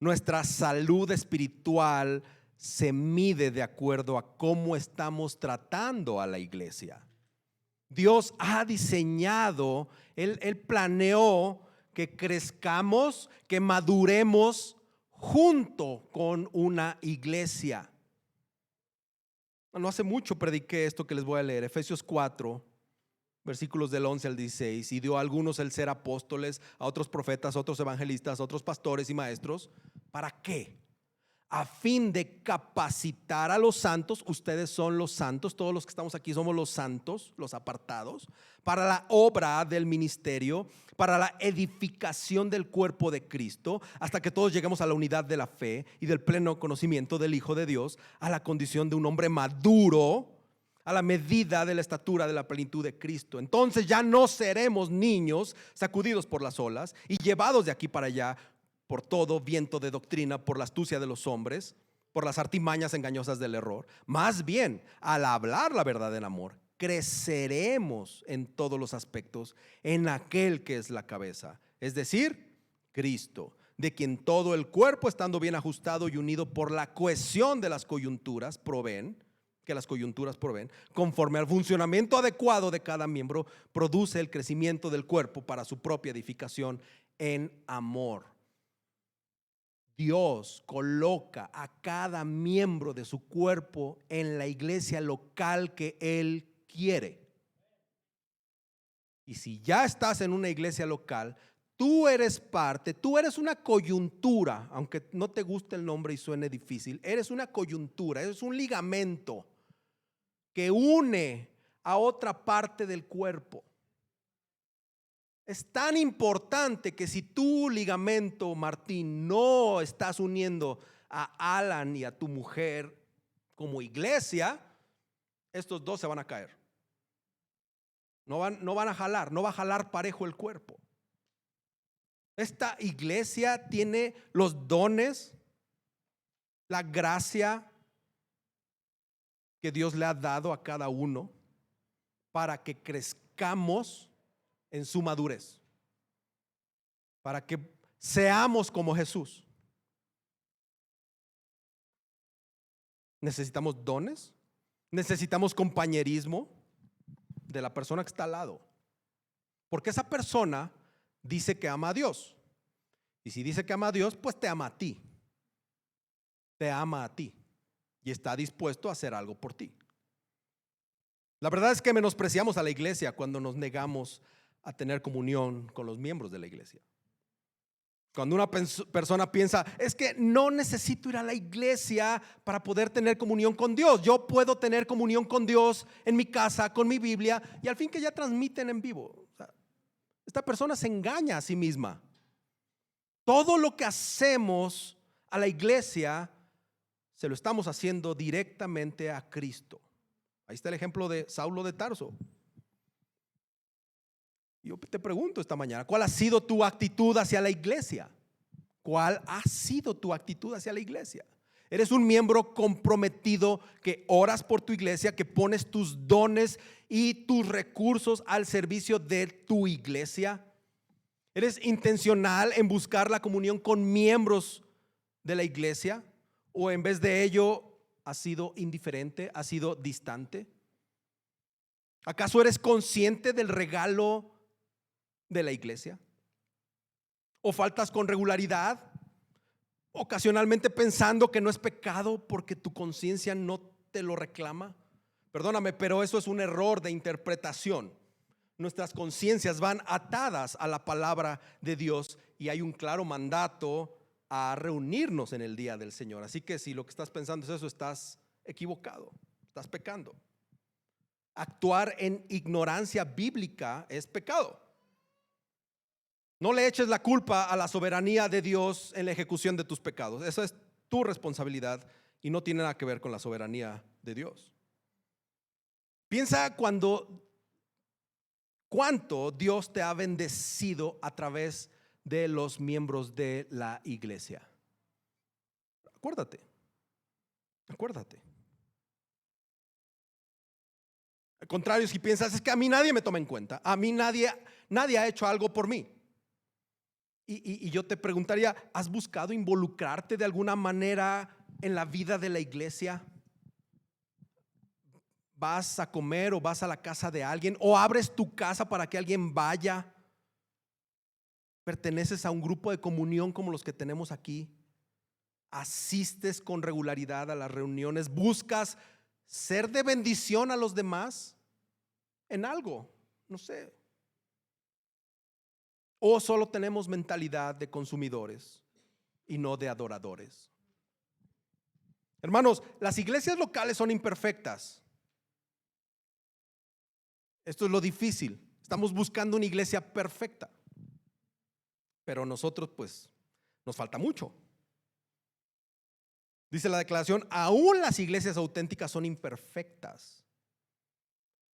Nuestra salud espiritual se mide de acuerdo a cómo estamos tratando a la iglesia. Dios ha diseñado, Él planeó que crezcamos, que maduremos junto con una iglesia. No hace mucho prediqué esto que les voy a leer, Efesios 4, versículos del 11 al 16. Y dio a algunos el ser apóstoles, a otros profetas, a otros evangelistas, a otros pastores y maestros. ¿Para qué? A fin de capacitar a los santos. Ustedes son los santos, todos los que estamos aquí somos los santos, los apartados, para la obra del ministerio, para la edificación del cuerpo de Cristo, hasta que todos lleguemos a la unidad de la fe y del pleno conocimiento del Hijo de Dios, a la condición de un hombre maduro, a la medida de la estatura de la plenitud de Cristo. Entonces ya no seremos niños sacudidos por las olas y llevados de aquí para allá por todo viento de doctrina, por la astucia de los hombres, por las artimañas engañosas del error. Más bien, al hablar la verdad en amor, creceremos en todos los aspectos en aquel que es la cabeza, es decir, Cristo, de quien todo el cuerpo, estando bien ajustado y unido por la cohesión de las coyunturas, conforme al funcionamiento adecuado de cada miembro, produce el crecimiento del cuerpo para su propia edificación en amor. Dios coloca a cada miembro de su cuerpo en la iglesia local que Él quiere. Y si ya estás en una iglesia local, tú eres parte, tú eres una coyuntura, aunque no te guste el nombre y suene difícil, eres una coyuntura, eres un ligamento que une a otra parte del cuerpo. Es tan importante que si tu ligamento, Martín, no estás uniendo a Alan y a tu mujer como iglesia, estos dos se van a caer. No van a jalar, no va a jalar parejo el cuerpo. Esta iglesia tiene los dones, la gracia que Dios le ha dado a cada uno para que crezcamos en su madurez, para que seamos como Jesús. Necesitamos dones, necesitamos compañerismo de la persona que está al lado, porque esa persona dice que ama a Dios, y si dice que ama a Dios, pues te ama a ti, y está dispuesto a hacer algo por ti. La verdad es que menospreciamos a la iglesia cuando nos negamos a tener comunión con los miembros de la iglesia. Cuando una persona piensa, es que no necesito ir a la iglesia para poder tener comunión con Dios. Yo puedo tener comunión con Dios en mi casa, con mi Biblia, y al fin que ya transmiten en vivo. O sea, esta persona se engaña a sí misma. Todo lo que hacemos a la iglesia se lo estamos haciendo directamente a Cristo. Ahí está el ejemplo de Saulo de Tarso. Yo te pregunto esta mañana, ¿cuál ha sido tu actitud hacia la iglesia? ¿Cuál ha sido tu actitud hacia la iglesia? ¿Eres un miembro comprometido que oras por tu iglesia, que pones tus dones y tus recursos al servicio de tu iglesia? ¿Eres intencional en buscar la comunión con miembros de la iglesia? ¿O en vez de ello has sido indiferente, has sido distante? ¿Acaso eres consciente del regalo de la iglesia? ¿O faltas con regularidad, ocasionalmente pensando que no es pecado porque tu conciencia no te lo reclama? Perdóname, pero eso es un error de interpretación. Nuestras conciencias van atadas a la palabra de Dios y hay un claro mandato a reunirnos en el día del Señor. Así que si lo que estás pensando es eso, estás equivocado, estás pecando. Actuar en ignorancia bíblica es pecado. No le eches la culpa a la soberanía de Dios en la ejecución de tus pecados. Esa es tu responsabilidad y no tiene nada que ver con la soberanía de Dios. Piensa cuánto Dios te ha bendecido a través de los miembros de la iglesia. Acuérdate. Al contrario, si piensas, es que a mí nadie me toma en cuenta, a mí nadie ha hecho algo por mí. Y yo te preguntaría, ¿has buscado involucrarte de alguna manera en la vida de la iglesia? ¿Vas a comer o vas a la casa de alguien o abres tu casa para que alguien vaya? ¿Perteneces a un grupo de comunión como los que tenemos aquí? ¿Asistes con regularidad a las reuniones? ¿Buscas ser de bendición a los demás en algo? No sé. ¿O solo tenemos mentalidad de consumidores y no de adoradores? Hermanos, las iglesias locales son imperfectas. Esto es lo difícil. Estamos buscando una iglesia perfecta. Pero nosotros pues nos falta mucho. Dice la declaración, aún las iglesias auténticas son imperfectas.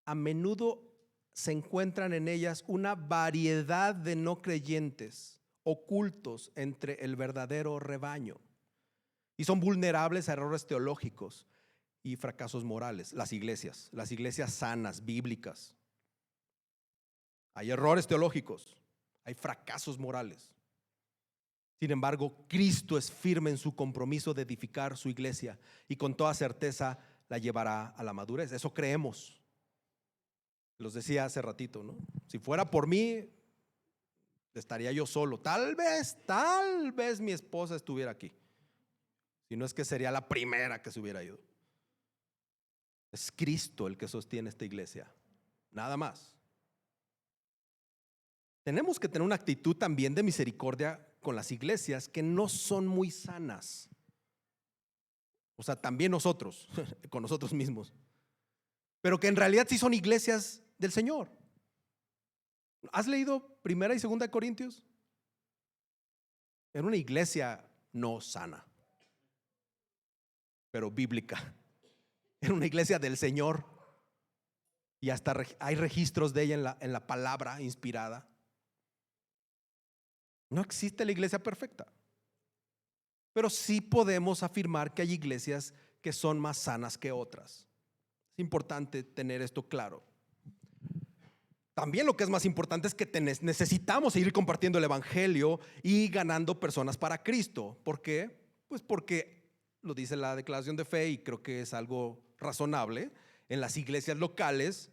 A menudo se encuentran en ellas una variedad de no creyentes ocultos entre el verdadero rebaño y son vulnerables a errores teológicos y fracasos morales. Las iglesias sanas, bíblicas. Hay errores teológicos, hay fracasos morales. Sin embargo, Cristo es firme en su compromiso de edificar su iglesia y con toda certeza la llevará a la madurez. Eso creemos. Los decía hace ratito, ¿no? Si fuera por mí, estaría yo solo. Tal vez mi esposa estuviera aquí. Si no es que sería la primera que se hubiera ido. Es Cristo el que sostiene esta iglesia. Nada más. Tenemos que tener una actitud también de misericordia con las iglesias que no son muy sanas. O sea, también nosotros, con nosotros mismos. Pero que en realidad sí son iglesias del Señor. ¿Has leído 1 y 2 Corintios? Era una iglesia no sana, pero bíblica. Era una iglesia del Señor. Y hasta hay registros de ella en la palabra inspirada. No existe la iglesia perfecta, pero sí podemos afirmar que hay iglesias que son más sanas que otras. Es importante tener esto claro. También lo que es más importante es que necesitamos seguir compartiendo el evangelio y ganando personas para Cristo. ¿Por qué? Pues porque lo dice la declaración de fe y creo que es algo razonable. En las iglesias locales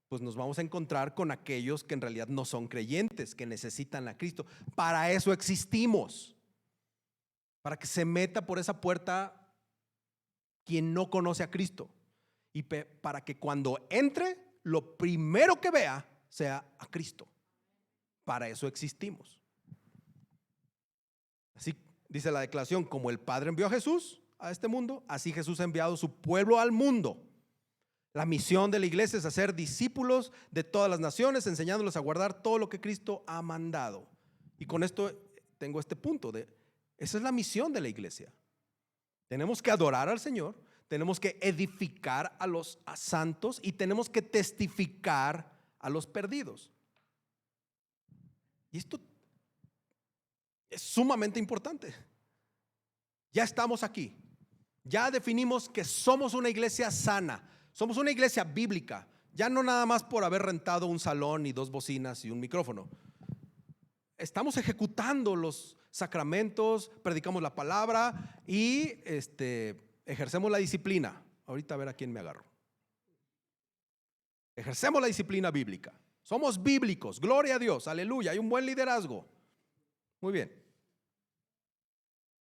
pues nos vamos a encontrar con aquellos que en realidad no son creyentes, que necesitan a Cristo. Para eso existimos, para que se meta por esa puerta quien no conoce a Cristo y para que cuando entre, lo primero que vea sea a Cristo. Para eso existimos. Así dice la declaración: como el Padre envió a Jesús a este mundo, así Jesús ha enviado su pueblo al mundo. La misión de la iglesia es hacer discípulos de todas las naciones, enseñándolos a guardar todo lo que Cristo ha mandado. Y con esto tengo este punto esa es la misión de la iglesia. Tenemos que adorar al Señor, tenemos que edificar a los santos y tenemos que testificar a los perdidos. Y esto es sumamente importante. Ya estamos aquí. Ya definimos que somos una iglesia sana. Somos una iglesia bíblica, ya no nada más por haber rentado un salón y 2 bocinas y un micrófono. Estamos ejecutando los sacramentos, predicamos la palabra y ejercemos la disciplina. Ahorita a ver a quién me agarro. Ejercemos la disciplina bíblica. Somos bíblicos, gloria a Dios, aleluya, hay un buen liderazgo. Muy bien.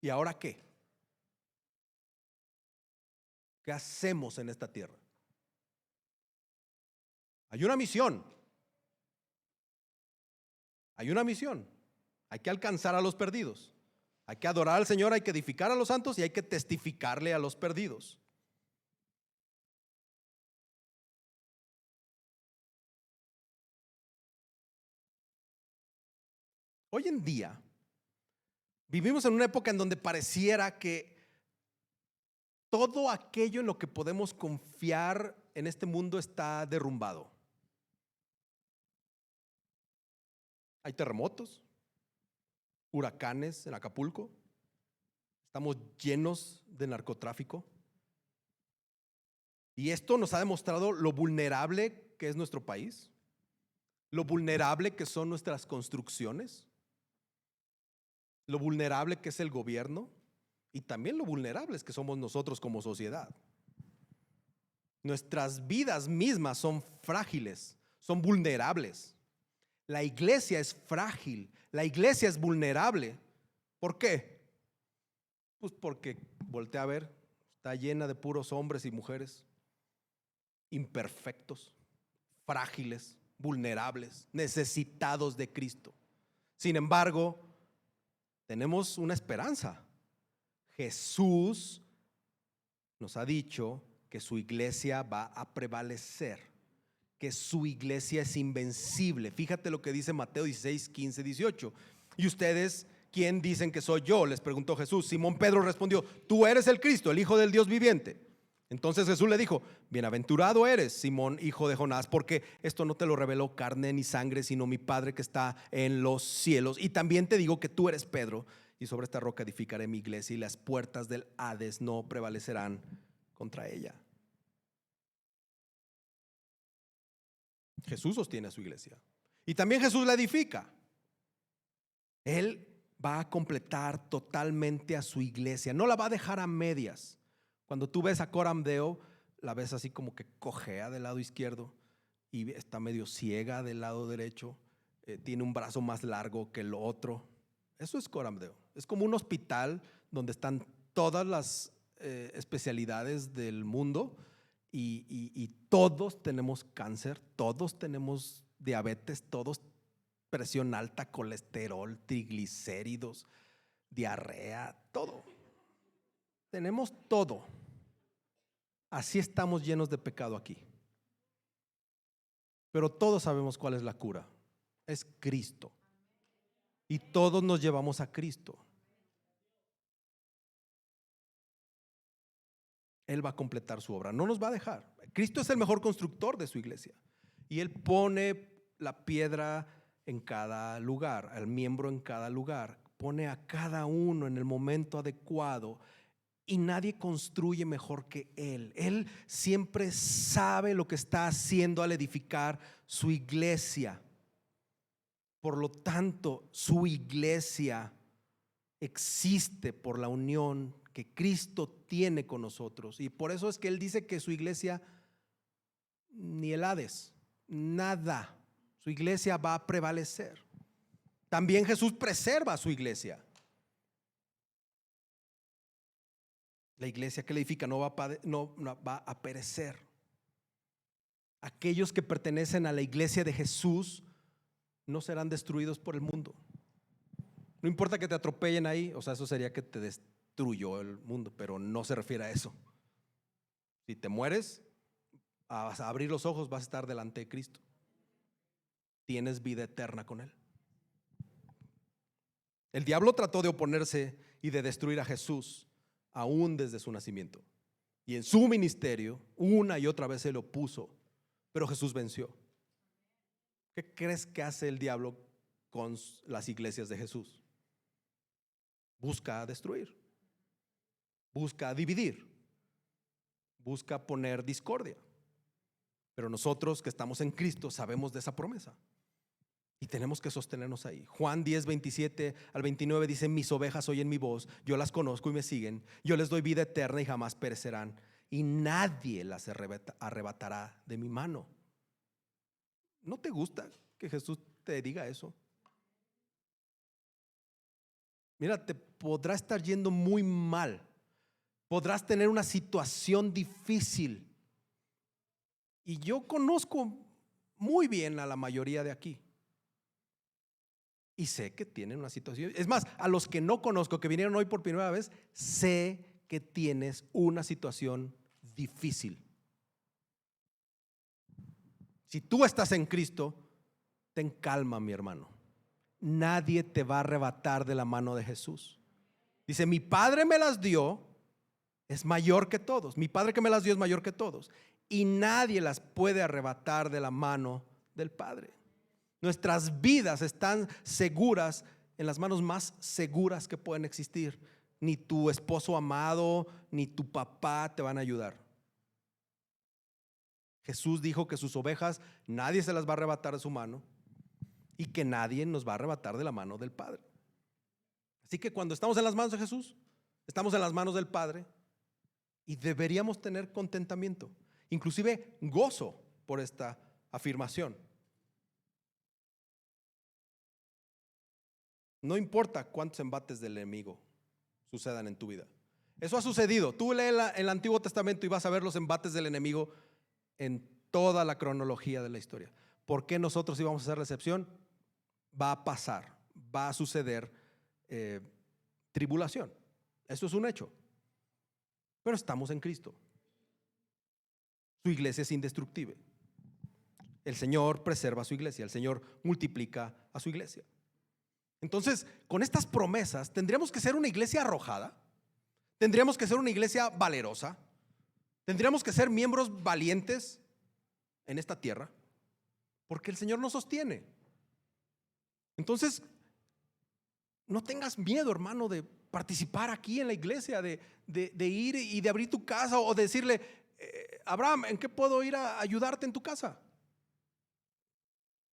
¿Y ahora qué? ¿Qué hacemos en esta tierra? Hay una misión. Hay una misión. Hay que alcanzar a los perdidos. Hay que adorar al Señor, hay que edificar a los santos y hay que testificarle a los perdidos. Hoy en día vivimos en una época en donde pareciera que todo aquello en lo que podemos confiar en este mundo está derrumbado. Hay terremotos, huracanes en Acapulco, estamos llenos de narcotráfico. Y esto nos ha demostrado lo vulnerable que es nuestro país, lo vulnerable que son nuestras construcciones, lo vulnerable que es el gobierno y también lo vulnerables que somos nosotros como sociedad. Nuestras vidas mismas son frágiles, son vulnerables. La iglesia es frágil, la iglesia es vulnerable. ¿Por qué? Pues porque, voltea a ver, está llena de puros hombres y mujeres imperfectos, frágiles, vulnerables, necesitados de Cristo. Sin embargo, tenemos una esperanza. Jesús nos ha dicho que su iglesia va a prevalecer, que su iglesia es invencible. Fíjate lo que dice Mateo 16, 15, 18. ¿Y ustedes quién dicen que soy yo?, les preguntó Jesús. Simón Pedro respondió: tú eres el Cristo, el Hijo del Dios viviente. Entonces Jesús le dijo: bienaventurado eres, Simón, hijo de Jonás, porque esto no te lo reveló carne ni sangre, sino mi Padre que está en los cielos. Y también te digo que tú eres Pedro, y sobre esta roca edificaré mi iglesia, y las puertas del Hades no prevalecerán contra ella. Jesús sostiene a su iglesia. Y también Jesús la edifica. Él va a completar totalmente a su iglesia. No la va a dejar a medias. Cuando tú ves a Coram Deo, la ves así como que cojea del lado izquierdo y está medio ciega del lado derecho. Tiene un brazo más largo que el otro. Eso es Coram Deo. Es como un hospital donde están todas las especialidades del mundo y todos tenemos cáncer, todos tenemos diabetes, todos presión alta, colesterol, triglicéridos, diarrea, todo. Tenemos todo. Así estamos llenos de pecado aquí. Pero todos sabemos cuál es la cura. Es Cristo. Y todos nos llevamos a Cristo. Él va a completar su obra. No nos va a dejar. Cristo es el mejor constructor de su iglesia. Y Él pone la piedra en cada lugar, al miembro en cada lugar. Pone a cada uno en el momento adecuado. Y nadie construye mejor que Él. Él siempre sabe lo que está haciendo al edificar su iglesia. Por lo tanto, su iglesia existe por la unión que Cristo tiene con nosotros. Y por eso es que Él dice que su iglesia, ni el Hades, nada, su iglesia va a prevalecer. También Jesús preserva a su iglesia. La iglesia que le edifica no va a perecer. Aquellos que pertenecen a la iglesia de Jesús no serán destruidos por el mundo. No importa que te atropellen ahí, o sea, eso sería que te destruyó el mundo, pero no se refiere a eso. Si te mueres, vas a abrir los ojos, vas a estar delante de Cristo. Tienes vida eterna con Él. El diablo trató de oponerse y de destruir a Jesús aún desde su nacimiento. Y en su ministerio, una y otra vez se le opuso, pero Jesús venció. ¿Qué crees que hace el diablo con las iglesias de Jesús? Busca destruir, busca dividir, busca poner discordia. Pero nosotros que estamos en Cristo sabemos de esa promesa y tenemos que sostenernos ahí. Juan 10, 27 al 29 dice: mis ovejas oyen mi voz, yo las conozco y me siguen, yo les doy vida eterna y jamás perecerán, y nadie las arrebatará de mi mano. ¿No te gusta que Jesús te diga eso? Mira, te podrá estar yendo muy mal, podrás tener una situación difícil, y yo conozco muy bien a la mayoría de aquí. Y sé que tienen una situación. Es más, a los que no conozco, que vinieron hoy por primera vez, sé que tienes una situación difícil. Si tú estás en Cristo, ten calma, mi hermano. Nadie te va a arrebatar de la mano de Jesús. Dice: mi Padre me las dio, es mayor que todos. Mi Padre que me las dio es mayor que todos. Y nadie las puede arrebatar de la mano del Padre. Nuestras vidas están seguras en las manos más seguras que pueden existir. Ni tu esposo amado, ni tu papá te van a ayudar. Jesús dijo que sus ovejas nadie se las va a arrebatar de su mano y que nadie nos va a arrebatar de la mano del Padre. Así que cuando estamos en las manos de Jesús, estamos en las manos del Padre y deberíamos tener contentamiento, inclusive gozo por esta afirmación. No importa cuántos embates del enemigo sucedan en tu vida. Eso ha sucedido. Tú lee el Antiguo Testamento y vas a ver los embates del enemigo en toda la cronología de la historia. ¿Por qué nosotros íbamos a hacer la excepción? Va a pasar, va a suceder tribulación. Eso es un hecho. Pero estamos en Cristo. Su iglesia es indestructible. El Señor preserva a su iglesia. El Señor multiplica a su iglesia. Entonces, con estas promesas, ¿tendríamos que ser una iglesia arrojada? ¿Tendríamos que ser una iglesia valerosa? Tendríamos que ser miembros valientes en esta tierra, porque el Señor nos sostiene. Entonces, no tengas miedo, hermano, de participar aquí en la iglesia, de ir y de abrir tu casa o decirle, Abraham, ¿en qué puedo ir a ayudarte en tu casa?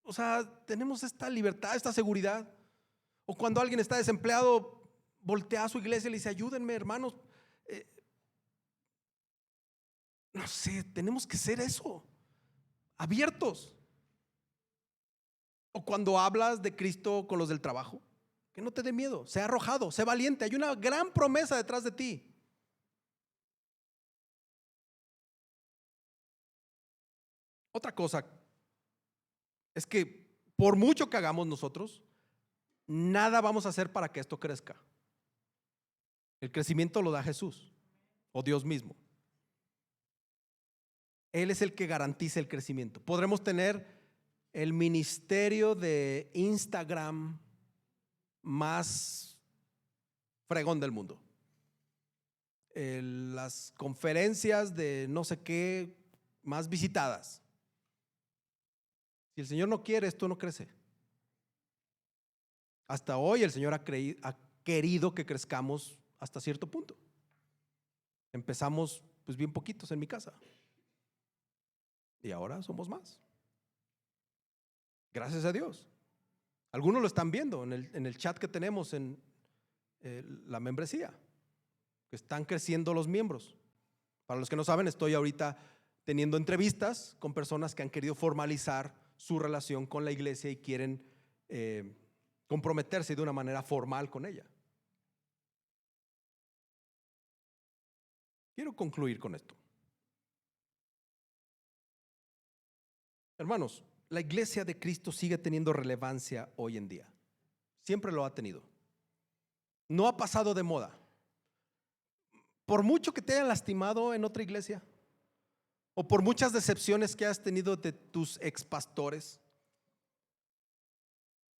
O sea, tenemos esta libertad, esta seguridad. O cuando alguien está desempleado, voltea a su iglesia y le dice, ayúdenme, hermanos. No sé, tenemos que ser eso, abiertos. O cuando hablas de Cristo con los del trabajo, que no te dé miedo, sea arrojado, sea valiente. Hay una gran promesa detrás de ti. Otra cosa es que por mucho que hagamos nosotros, nada vamos a hacer para que esto crezca. El crecimiento lo da Jesús o Dios mismo. Él es el que garantiza el crecimiento. Podremos tener el ministerio de Instagram más fregón del mundo, las conferencias de no sé qué más visitadas. Si el Señor no quiere, esto no crece. Hasta hoy el Señor ha querido que crezcamos hasta cierto punto. Empezamos pues bien poquitos en mi casa y ahora somos más. Gracias a Dios. Algunos lo están viendo en el chat que tenemos en la membresía, que están creciendo los miembros. Para los que no saben, estoy ahorita teniendo entrevistas con personas que han querido formalizar su relación con la iglesia y quieren comprometerse de una manera formal con ella. Quiero concluir con esto. Hermanos, la iglesia de Cristo sigue teniendo relevancia hoy en día. Siempre lo ha tenido. No ha pasado de moda. Por mucho que te hayan lastimado en otra iglesia, o por muchas decepciones que has tenido de tus expastores,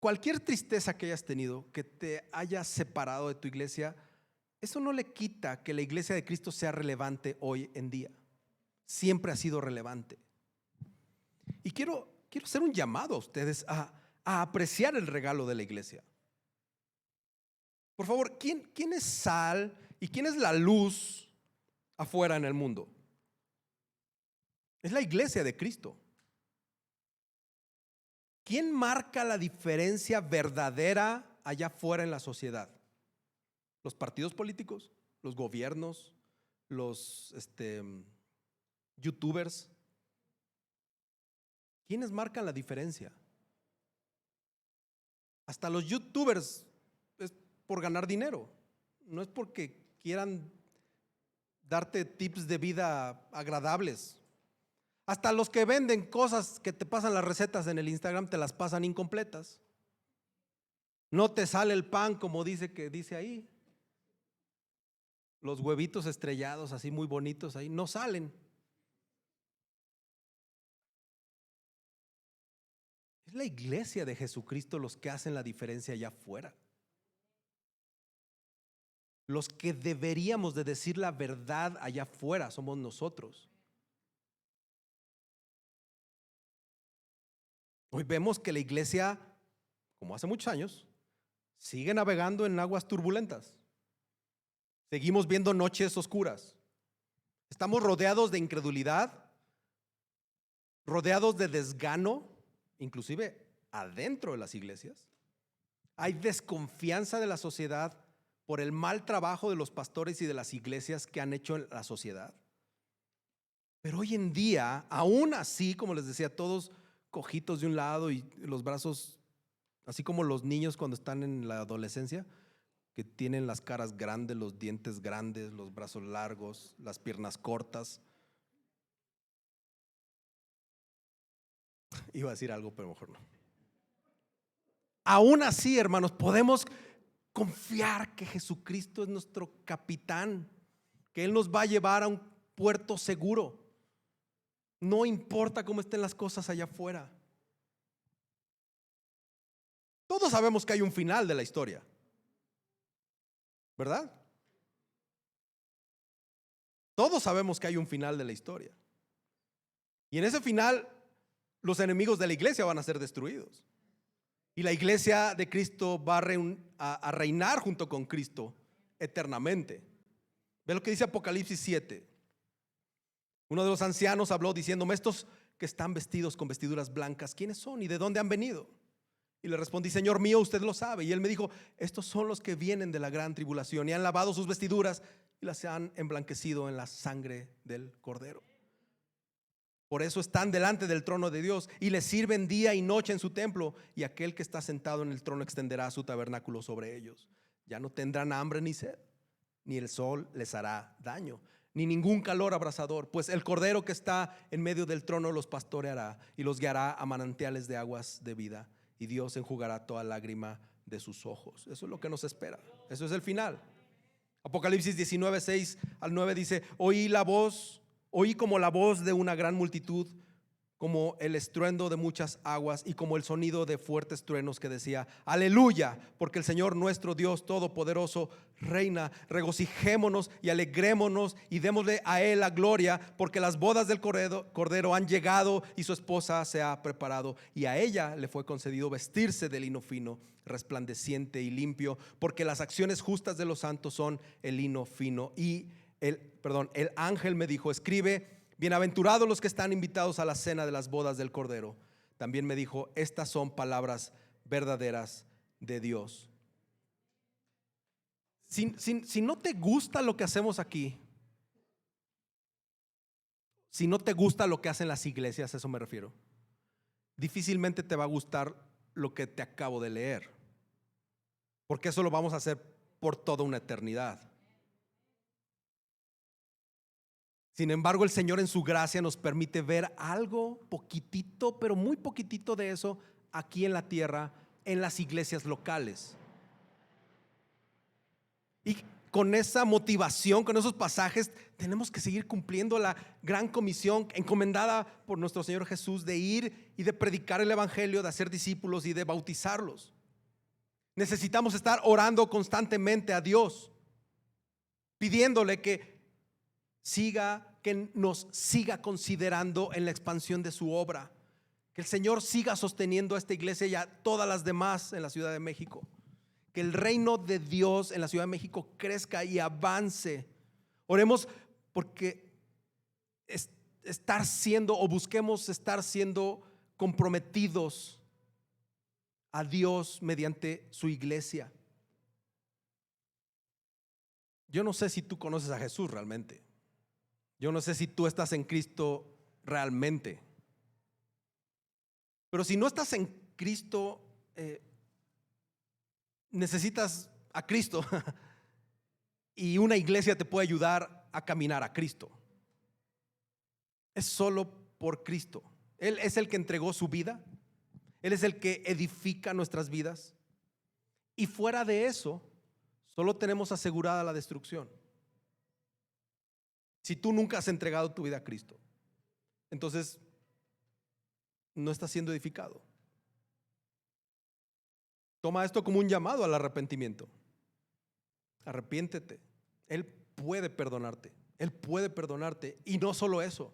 cualquier tristeza que hayas tenido, que te haya separado de tu iglesia, eso no le quita que la iglesia de Cristo sea relevante hoy en día. Siempre ha sido relevante. Y quiero hacer un llamado a ustedes a apreciar el regalo de la iglesia. Por favor, ¿quién es sal y quién es la luz afuera en el mundo? Es la iglesia de Cristo. ¿Quién marca la diferencia verdadera allá afuera en la sociedad? ¿Los partidos políticos? ¿Los gobiernos? ¿Los youtubers? ¿Quiénes marcan la diferencia? Hasta los youtubers es por ganar dinero, no es porque quieran darte tips de vida agradables. Hasta los que venden cosas que te pasan las recetas en el Instagram te las pasan incompletas. No te sale el pan como dice ahí. Los huevitos estrellados así muy bonitos ahí no salen. Es la iglesia de Jesucristo los que hacen la diferencia allá afuera. Los que deberíamos de decir la verdad allá afuera somos nosotros. Hoy vemos que la iglesia, como hace muchos años, sigue navegando en aguas turbulentas. Seguimos viendo noches oscuras. Estamos rodeados de incredulidad, rodeados de desgano, inclusive adentro de las iglesias. Hay desconfianza de la sociedad por el mal trabajo de los pastores y de las iglesias que han hecho en la sociedad. Pero hoy en día, aún así, como les decía, todos cojitos de un lado y los brazos, así como los niños cuando están en la adolescencia, que tienen las caras grandes, los dientes grandes, los brazos largos, las piernas cortas. Iba a decir algo, pero mejor no. Aún así, hermanos, podemos confiar que Jesucristo es nuestro capitán, que Él nos va a llevar a un puerto seguro. No importa cómo estén las cosas allá afuera. Todos sabemos que hay un final de la historia, ¿verdad? Todos sabemos que hay un final de la historia. Y en ese final, los enemigos de la iglesia van a ser destruidos. Y la iglesia de Cristo va a reinar junto con Cristo eternamente. Ve lo que dice Apocalipsis 7. Uno de los ancianos habló diciéndome: estos que están vestidos con vestiduras blancas, ¿quiénes son y de dónde han venido? Y le respondí: Señor mío, usted lo sabe. Y él me dijo: estos son los que vienen de la gran tribulación y han lavado sus vestiduras y las han emblanquecido en la sangre del Cordero. Por eso están delante del trono de Dios y le sirven día y noche en su templo, y aquel que está sentado en el trono extenderá su tabernáculo sobre ellos. Ya no tendrán hambre ni sed, ni el sol les hará daño, ni ningún calor abrasador, pues el Cordero que está en medio del trono los pastoreará y los guiará a manantiales de aguas de vida, y Dios enjugará toda lágrima de sus ojos. Eso es lo que nos espera. Eso es el final. Apocalipsis 19, 6 al 9 dice: oí como la voz de una gran multitud, como el estruendo de muchas aguas y como el sonido de fuertes truenos, que decía: aleluya, porque el Señor nuestro Dios Todopoderoso reina. Regocijémonos y alegrémonos y démosle a Él la gloria, porque las bodas del Cordero han llegado y su esposa se ha preparado, y a ella le fue concedido vestirse de lino fino, resplandeciente y limpio, porque las acciones justas de los santos son el lino fino. Y el ángel me dijo: escribe: bienaventurados los que están invitados a la cena de las bodas del Cordero. También me dijo: estas son palabras verdaderas de Dios. Si no te gusta lo que hacemos aquí, si no te gusta lo que hacen las iglesias, a eso me refiero, difícilmente te va a gustar lo que te acabo de leer, porque eso lo vamos a hacer por toda una eternidad. Sin embargo, el Señor en su gracia nos permite ver algo poquitito, pero muy poquitito de eso aquí en la tierra, en las iglesias locales. Y con esa motivación, con esos pasajes, tenemos que seguir cumpliendo la gran comisión encomendada por nuestro Señor Jesús de ir y de predicar el evangelio, de hacer discípulos y de bautizarlos. Necesitamos estar orando constantemente a Dios, pidiéndole que nos siga considerando en la expansión de su obra, que el Señor siga sosteniendo a esta iglesia y a todas las demás en la Ciudad de México, que el reino de Dios en la Ciudad de México crezca y avance. Oremos porque busquemos estar siendo comprometidos a Dios mediante su iglesia. Yo no sé si tú conoces a Jesús realmente. Yo no sé si tú estás en Cristo realmente. Pero si no estás en Cristo, necesitas a Cristo. Y una iglesia te puede ayudar a caminar a Cristo. Es solo por Cristo. Él es el que entregó su vida. Él es el que edifica nuestras vidas. Y fuera de eso, solo tenemos asegurada la destrucción. Si tú nunca has entregado tu vida a Cristo, entonces no estás siendo edificado. Toma esto como un llamado al arrepentimiento. Arrepiéntete. Él puede perdonarte. Él puede perdonarte. Y no solo eso,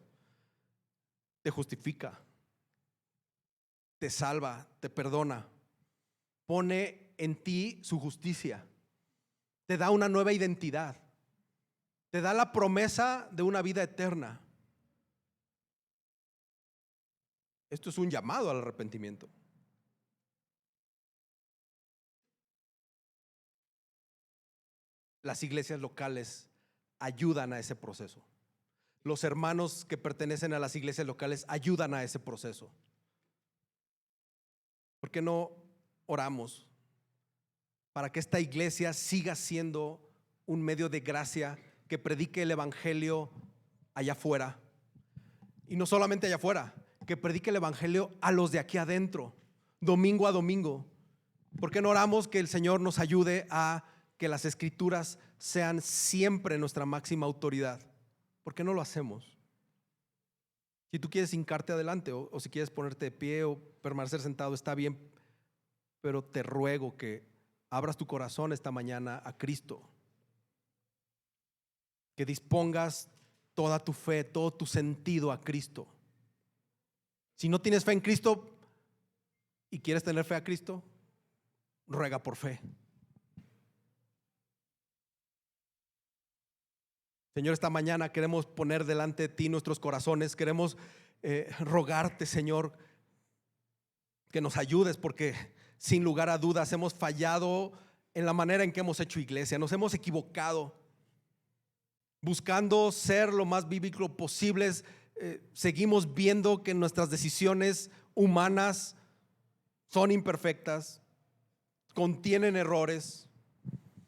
te justifica, te salva, te perdona, pone en ti su justicia, te da una nueva identidad, te da la promesa de una vida eterna. Esto es un llamado al arrepentimiento. Las iglesias locales ayudan a ese proceso. Los hermanos que pertenecen a las iglesias locales ayudan a ese proceso. ¿Por qué no oramos para que esta iglesia siga siendo un medio de gracia, que predique el evangelio allá afuera? Y no solamente allá afuera, que predique el evangelio a los de aquí adentro, domingo a domingo. ¿Por qué no oramos que el Señor nos ayude a que las escrituras sean siempre nuestra máxima autoridad? ¿Por qué no lo hacemos? Si tú quieres hincarte adelante o si quieres ponerte de pie o permanecer sentado, está bien, pero te ruego que abras tu corazón esta mañana a Cristo, que dispongas toda tu fe, todo tu sentido a Cristo. Si no tienes fe en Cristo y quieres tener fe a Cristo, ruega por fe. Señor, esta mañana queremos poner delante de ti nuestros corazones. Queremos rogarte, Señor, que nos ayudes, porque sin lugar a dudas hemos fallado en la manera en que hemos hecho iglesia. Nos hemos equivocado buscando ser lo más bíblico posible. Seguimos viendo que nuestras decisiones humanas son imperfectas, contienen errores.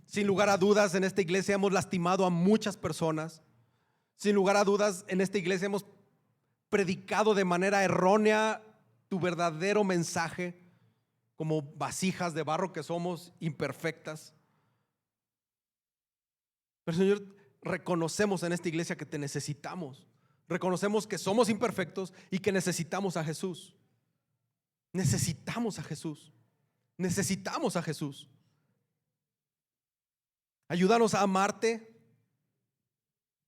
Sin lugar a dudas, en esta iglesia hemos lastimado a muchas personas. Sin lugar a dudas, en esta iglesia hemos predicado de manera errónea tu verdadero mensaje, como vasijas de barro que somos, imperfectas. Pero Señor, reconocemos en esta iglesia que te necesitamos. Reconocemos que somos imperfectos y que necesitamos a Jesús. Necesitamos a Jesús. Necesitamos a Jesús. Ayúdanos a amarte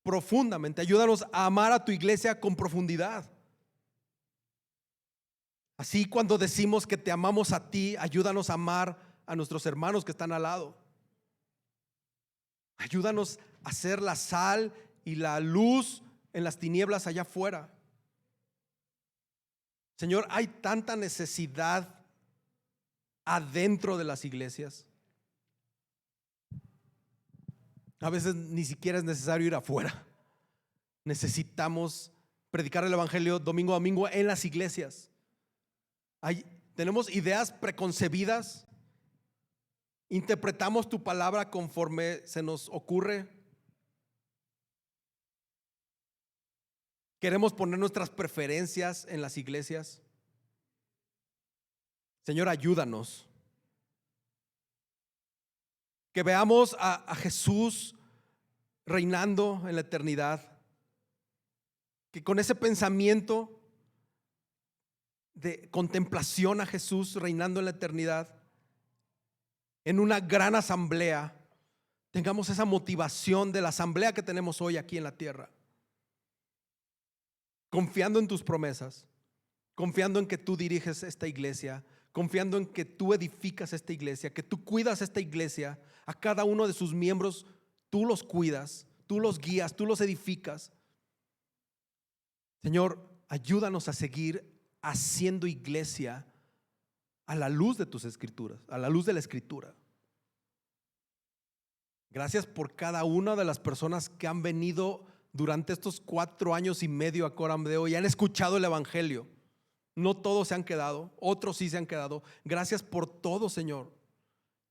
profundamente. Ayúdanos a amar a tu iglesia con profundidad. Así, cuando decimos que te amamos a ti, ayúdanos a amar a nuestros hermanos que están al lado. Ayúdanos a ser la sal y la luz en las tinieblas allá afuera. Señor, hay tanta necesidad adentro de las iglesias. A veces ni siquiera es necesario ir afuera. Necesitamos predicar el evangelio domingo a domingo en las iglesias. Tenemos ideas preconcebidas. Interpretamos tu palabra conforme se nos ocurre. Queremos poner nuestras preferencias en las iglesias. Señor, ayúdanos. Que veamos a Jesús reinando en la eternidad. Que con ese pensamiento de contemplación a Jesús reinando en la eternidad, en una gran asamblea, tengamos esa motivación de la asamblea que tenemos hoy aquí en la tierra. Confiando en tus promesas, confiando en que tú diriges esta iglesia, confiando en que tú edificas esta iglesia, que tú cuidas esta iglesia, a cada uno de sus miembros tú los cuidas, tú los guías, tú los edificas. Señor, ayúdanos a seguir haciendo iglesia a la luz de tus escrituras, a la luz de la escritura. Gracias por cada una de las personas que han venido durante estos 4 años y medio a Coram Deo y han escuchado el evangelio. No todos se han quedado, otros sí se han quedado. Gracias por todo, Señor.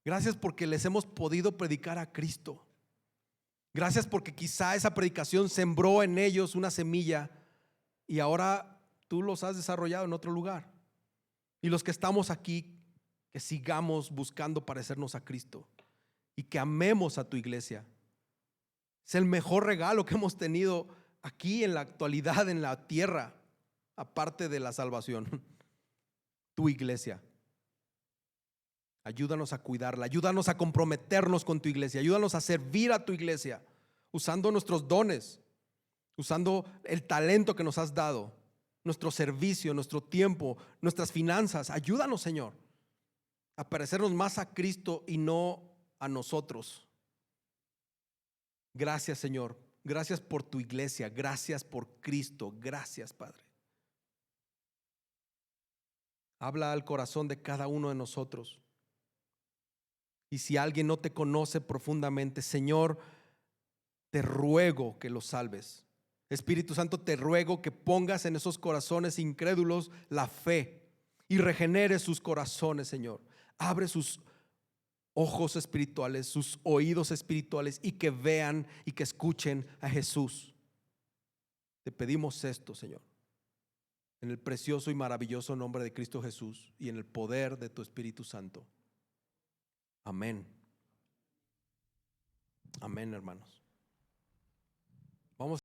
Gracias porque les hemos podido predicar a Cristo. Gracias porque quizá esa predicación sembró en ellos una semilla y ahora tú los has desarrollado en otro lugar. Y los que estamos aquí, que sigamos buscando parecernos a Cristo y que amemos a tu iglesia. Es el mejor regalo que hemos tenido aquí en la actualidad en la tierra, aparte de la salvación. Tu iglesia. Ayúdanos a cuidarla, ayúdanos a comprometernos con tu iglesia, ayúdanos a servir a tu iglesia, usando nuestros dones, usando el talento que nos has dado, nuestro servicio, nuestro tiempo, nuestras finanzas. Ayúdanos, Señor, a parecernos más a Cristo y no a nosotros. Gracias, Señor. Gracias por tu iglesia. Gracias por Cristo. Gracias, Padre. Habla al corazón de cada uno de nosotros. Y si alguien no te conoce profundamente, Señor, te ruego que los salves. Espíritu Santo, te ruego que pongas en esos corazones incrédulos la fe y regenere sus corazones, Señor. Abre sus ojos espirituales, sus oídos espirituales, y que vean y que escuchen a Jesús. Te pedimos esto, Señor, en el precioso y maravilloso nombre de Cristo Jesús y en el poder de tu Espíritu Santo. Amén. Amén, hermanos. Vamos